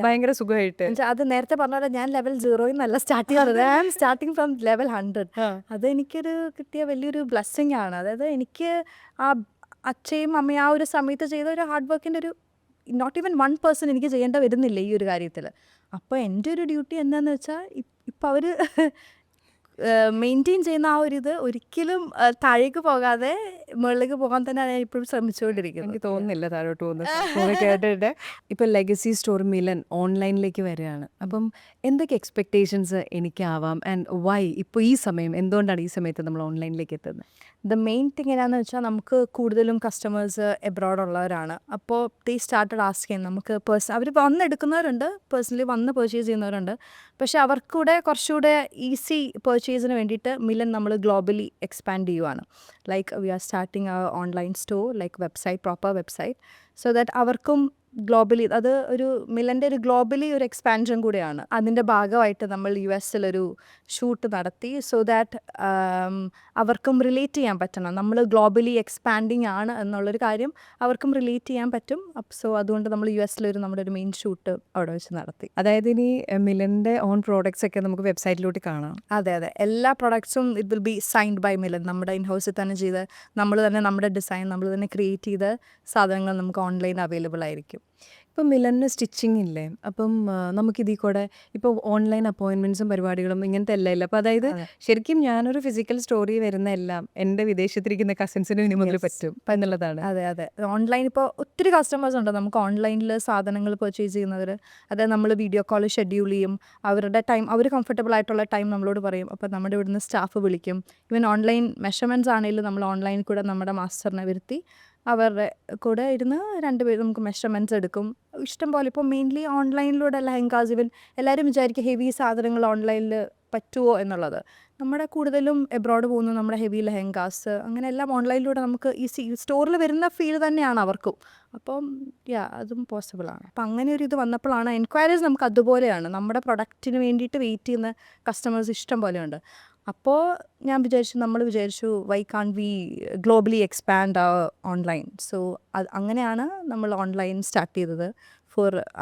ഭയങ്കര സുഖമായിട്ട്. അത് നേരത്തെ പറഞ്ഞ പോലെ ഞാൻ ലെവൽ 0 എന്നല്ല സ്റ്റാർട്ട് ചെയ്യുന്നത്, I am starting from level 100. അത് എനിക്കൊരു കിട്ടിയ വലിയൊരു ബ്ലെസ്സിങ് ആണ്. അതായത് എനിക്ക് ആ അച്ഛയും അമ്മയും ആ ഒരു സമയത്ത് ചെയ്ത ഒരു ഹാർഡ് വർക്കിൻ്റെ ഒരു നോട്ട് ഈവൻ 1% എനിക്ക് ചെയ്യേണ്ട വരുന്നില്ല ഈ ഒരു കാര്യത്തിൽ. അപ്പോൾ എൻ്റെ ഒരു ഡ്യൂട്ടി എന്താണെന്ന് വെച്ചാൽ ഇപ്പം അവർ മെയിൻറ്റെയിൻ ചെയ്യുന്ന ആ ഒരു ഇത് ഒരിക്കലും താഴേക്ക് പോകാതെ മുകളിലേക്ക് പോകാൻ തന്നെ ഞാൻ ഇപ്പോഴും ശ്രമിച്ചുകൊണ്ടിരിക്കുന്നത്. എനിക്ക് തോന്നുന്നില്ല താഴോട്ട് പോകുന്നത് കേട്ടിട്ട്. ഇപ്പം ലെഗസി സ്റ്റോർ മിലൻ ഓൺലൈനിലേക്ക് വരികയാണ്. അപ്പം എന്തൊക്കെ എക്സ്പെക്റ്റേഷൻസ് എനിക്കാവാം ആൻഡ് വൈ ഇപ്പോൾ ഈ സമയം, എന്തുകൊണ്ടാണ് ഈ സമയത്ത് നമ്മൾ ഓൺലൈനിലേക്ക് എത്തുന്നത്? ദ മെയിൻ തിങ് എന്നാന്ന് വെച്ചാൽ നമുക്ക് കൂടുതലും കസ്റ്റമേഴ്സ് എബ്രോഡ് ഉള്ളവരാണ്. അപ്പോൾ ദേ സ്റ്റാർട്ടഡ് ആസ്കിങ് നമുക്ക് അവർ വന്നെടുക്കുന്നവരുണ്ട്, പേഴ്സണലി വന്ന് പർച്ചേസ് ചെയ്യുന്നവരുണ്ട്. പക്ഷേ അവർക്കൂടെ കുറച്ചുകൂടെ ഈസി പർച്ചേസിന് വേണ്ടിയിട്ട് മിലൻ നമ്മൾ ഗ്ലോബലി എക്സ്പാൻഡ് ചെയ്യുവാണ്. ലൈക്ക് വി ആർ സ്റ്റാർട്ടിങ് ആ online store, like website, proper website, so that അവർക്കും ഗ്ലോബലി അത് ഒരു മിലൻ്റെ ഒരു ഗ്ലോബലി ഒരു എക്സ്പാൻഷൻ കൂടെയാണ്. അതിൻ്റെ ഭാഗമായിട്ട് നമ്മൾ US-ലൊരു ഷൂട്ട് നടത്തി, സോ ദാറ്റ് അവർക്കും റിലേറ്റ് ചെയ്യാൻ പറ്റണം, നമ്മൾ ഗ്ലോബലി എക്സ്പാൻഡിങ് ആണ് എന്നുള്ളൊരു കാര്യം അവർക്കും റിലേറ്റ് ചെയ്യാൻ പറ്റും. സോ അതുകൊണ്ട് നമ്മൾ US-ലൊരു നമ്മുടെ ഒരു മെയിൻ ഷൂട്ട് അവിടെ വെച്ച് നടത്തി. അതായത് ഇനി മിലൻ്റെ ഓൺ പ്രോഡക്ട്സ് ഒക്കെ നമുക്ക് വെബ്സൈറ്റിലോട്ട് കാണാം. അതെ, എല്ലാ പ്രൊഡക്ട്സും it will be signed by Milan. നമ്മുടെ ഇൻ ഹൗസിൽ തന്നെ ചെയ്ത് നമ്മൾ തന്നെ നമ്മുടെ ഡിസൈൻ നമ്മൾ തന്നെ ക്രിയേറ്റ് ചെയ്ത സാധനങ്ങൾ നമുക്ക് ഓൺലൈൻ അവൈലബിൾ ആയിരിക്കും. ഇപ്പം മിലന് സ്റ്റിച്ചിങ് ഇല്ലേ, അപ്പം നമുക്കിതിൽ കൂടെ ഇപ്പോൾ ഓൺലൈൻ അപ്പോയിൻമെൻറ്റ്സും പരിപാടികളും ഇങ്ങനത്തെ എല്ലാം ഇല്ല. അപ്പോൾ അതായത് ശരിക്കും ഞാനൊരു ഫിസിക്കൽ സ്റ്റോറി വരുന്ന എല്ലാം എൻ്റെ വിദേശത്തിരിക്കുന്ന കസിൻസിന് ഇനി മുതൽ പറ്റും എന്നുള്ളതാണ്. അതെ ഓൺലൈൻ ഇപ്പോൾ ഒത്തിരി കസ്റ്റമേഴ്സ് ഉണ്ട് നമുക്ക് ഓൺലൈനിൽ സാധനങ്ങൾ പർച്ചേസ് ചെയ്യുന്നവർ. അതായത് നമ്മൾ വീഡിയോ കോൾ ഷെഡ്യൂൾ ചെയ്യും, അവരുടെ ടൈം അവർ കംഫർട്ടബിൾ ആയിട്ടുള്ള ടൈം നമ്മളോട് പറയും. അപ്പോൾ നമ്മുടെ ഇവിടുന്ന് സ്റ്റാഫ് വിളിക്കും. ഈവൻ ഓൺലൈൻ മെഷർമെൻറ്റ്സ് ആണെങ്കിലും നമ്മൾ ഓൺലൈനിൽ കൂടെ നമ്മുടെ മാസ്റ്ററിനെ വരുത്തി അവരുടെ കൂടെ ഇരുന്ന് 2 പേര് നമുക്ക് മെഷർമെൻറ്റ്സ് എടുക്കും. ഇഷ്ടം പോലെ ഇപ്പോൾ മെയിൻലി ഓൺലൈനിലൂടെ ലെഹങ്കാസ്, ഇവൻ എല്ലാവരും വിചാരിക്കും ഹെവി സാധനങ്ങൾ ഓൺലൈനിൽ പറ്റുമോ എന്നുള്ളത്. നമ്മുടെ കൂടുതലും എബ്രോഡ് പോകുന്ന നമ്മുടെ ഹെവി ലെഹങ്കാസ് അങ്ങനെ എല്ലാം ഓൺലൈനിലൂടെ നമുക്ക് ഈസി സ്റ്റോറിൽ വരുന്ന ഫീൽ തന്നെയാണ് അവർക്കും. അപ്പം അതും പോസിബിളാണ്. അപ്പം അങ്ങനെ ഒരു ഇത് വന്നപ്പോഴാണ് എൻക്വയറീസ് നമുക്ക് അതുപോലെയാണ്. നമ്മുടെ പ്രൊഡക്റ്റിന് വേണ്ടിയിട്ട് വെയിറ്റ് ചെയ്യുന്ന കസ്റ്റമേഴ്സ് ഇഷ്ടം പോലെയുണ്ട്. അപ്പോൾ നമ്മൾ വിചാരിച്ചു why can we globally expand online. So അങ്ങനെയാണ് നമ്മൾ ഓൺലൈൻ സ്റ്റാർട്ട് ചെയ്തത്.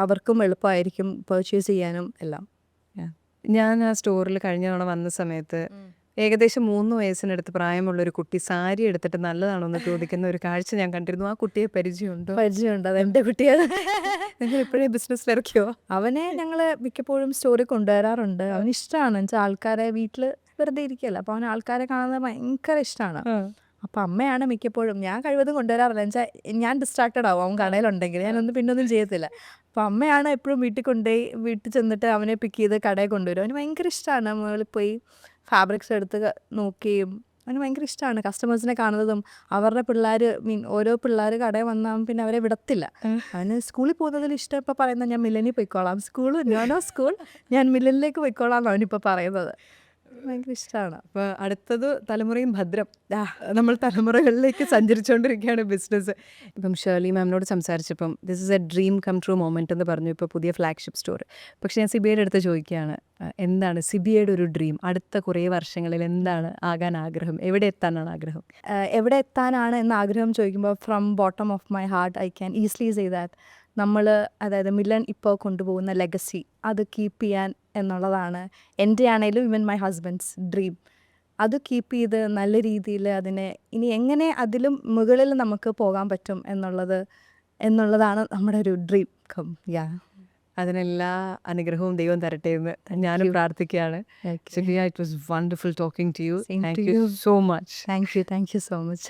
അവർക്കും എളുപ്പമായിരിക്കും പർച്ചേസ് ചെയ്യാനും എല്ലാം. ഞാൻ ആ സ്റ്റോറിൽ കഴിഞ്ഞ തവണ വന്ന സമയത്ത് ഏകദേശം 3 വയസ്സിനടുത്ത് പ്രായമുള്ളൊരു കുട്ടി സാരി എടുത്തിട്ട് നല്ലതാണോ എന്ന് ചോദിക്കുന്ന ഒരു കാഴ്ച ഞാൻ കണ്ടിരുന്നു. ആ കുട്ടിയെ പരിചയമുണ്ട്. അത് എൻ്റെ കുട്ടിയാണ്. നിങ്ങൾ ഇപ്പോഴേ ബിസിനസ്സിലിറക്കിയോ? അവനെ ഞങ്ങൾ മിക്കപ്പോഴും സ്റ്റോറി കൊണ്ടുവരാറുണ്ട്. അവന് ഇഷ്ടമാണ് വെച്ചാൽ ആൾക്കാരെ വീട്ടിൽ വെറുതെ ഇരിക്കുകയല്ല, അപ്പോൾ അവന് ആൾക്കാരെ കാണുന്നത് ഭയങ്കര ഇഷ്ടമാണ്. അപ്പോൾ അമ്മയാണ് മിക്കപ്പോഴും, ഞാൻ കഴിവതും കൊണ്ടുവരാറില്ല. വെച്ചാൽ ഞാൻ ഡിസ്ട്രാക്റ്റഡ് ആവും അവൻ കടയിലുണ്ടെങ്കിൽ, പിന്നൊന്നും ചെയ്യത്തില്ല. അപ്പോൾ അമ്മയാണ് എപ്പോഴും വീട്ടിൽ ചെന്നിട്ട് അവനെ പിക്ക് ചെയ്ത് കടയിൽ കൊണ്ടുവരും. അവന് ഭയങ്കര ഇഷ്ടമാണ് മുകളിൽ പോയി ഫാബ്രിക്സ് എടുത്ത് നോക്കുകയും. അവന് ഭയങ്കര ഇഷ്ടമാണ് കസ്റ്റമേഴ്സിനെ കാണുന്നതും. അവരുടെ പിള്ളേർ ഓരോ പിള്ളേർ കടയിൽ വന്നാൽ പിന്നെ അവരെ വിടത്തില്ല. അവന് സ്കൂളിൽ പോകുന്നതിൽ ഇഷ്ടം. ഇപ്പോൾ പറയുന്നത് ഞാൻ മില്ലനിൽ പോയിക്കോളാം, ഞാൻ മില്ലനിലേക്ക് പോയിക്കോളാം എന്ന് അവനിപ്പോൾ പറയുന്നത്. ഭയങ്കര ഇഷ്ടമാണ്. അപ്പോൾ അടുത്തത് തലമുറയും ഭദ്രം. നമ്മൾ തലമുറകളിലേക്ക് സഞ്ചരിച്ചുകൊണ്ടിരിക്കുകയാണ് ബിസിനസ്. ഇപ്പം ഷേർലി മാമിനോട് സംസാരിച്ചപ്പം this is a dream come true moment എന്ന് പറഞ്ഞു. ഇപ്പോൾ പുതിയ ഫ്ലാഗ്ഷിപ്പ് സ്റ്റോർ. പക്ഷേ ഞാൻ സിബിയയുടെ അടുത്ത് ചോദിക്കുകയാണ്, എന്താണ് സിബിയയുടെ ഒരു ഡ്രീം? അടുത്ത കുറേ വർഷങ്ങളിൽ എന്താണ് ആകാൻ ആഗ്രഹം? എവിടെ എത്താനാണ് ആഗ്രഹം? എവിടെ എത്താനാണ് എന്ന ആഗ്രഹം ചോദിക്കുമ്പോൾ from bottom of my heart I can easily say that അതായത് മിലൻ ഇപ്പോൾ കൊണ്ടുപോകുന്ന ലെഗസി അത് കീപ്പ് ചെയ്യാൻ എന്നുള്ളതാണ് എൻ്റെ ആണെങ്കിലും ഈവൻ മൈ ഹസ്ബൻഡ്സ് ഡ്രീം. അത് കീപ്പ് ചെയ്ത് നല്ല രീതിയിൽ അതിനെ ഇനി എങ്ങനെ അതിലും മുകളിൽ നമുക്ക് പോകാൻ പറ്റും എന്നുള്ളതാണ് നമ്മുടെ ഒരു ഡ്രീം. അതിനെല്ലാ അനുഗ്രഹവും ദൈവം തരട്ടെ എന്ന് ഞാനും പ്രാർത്ഥിക്കുകയാണ്. Sylvia, it was wonderful talking to you. Thank you so much. Thank you so much.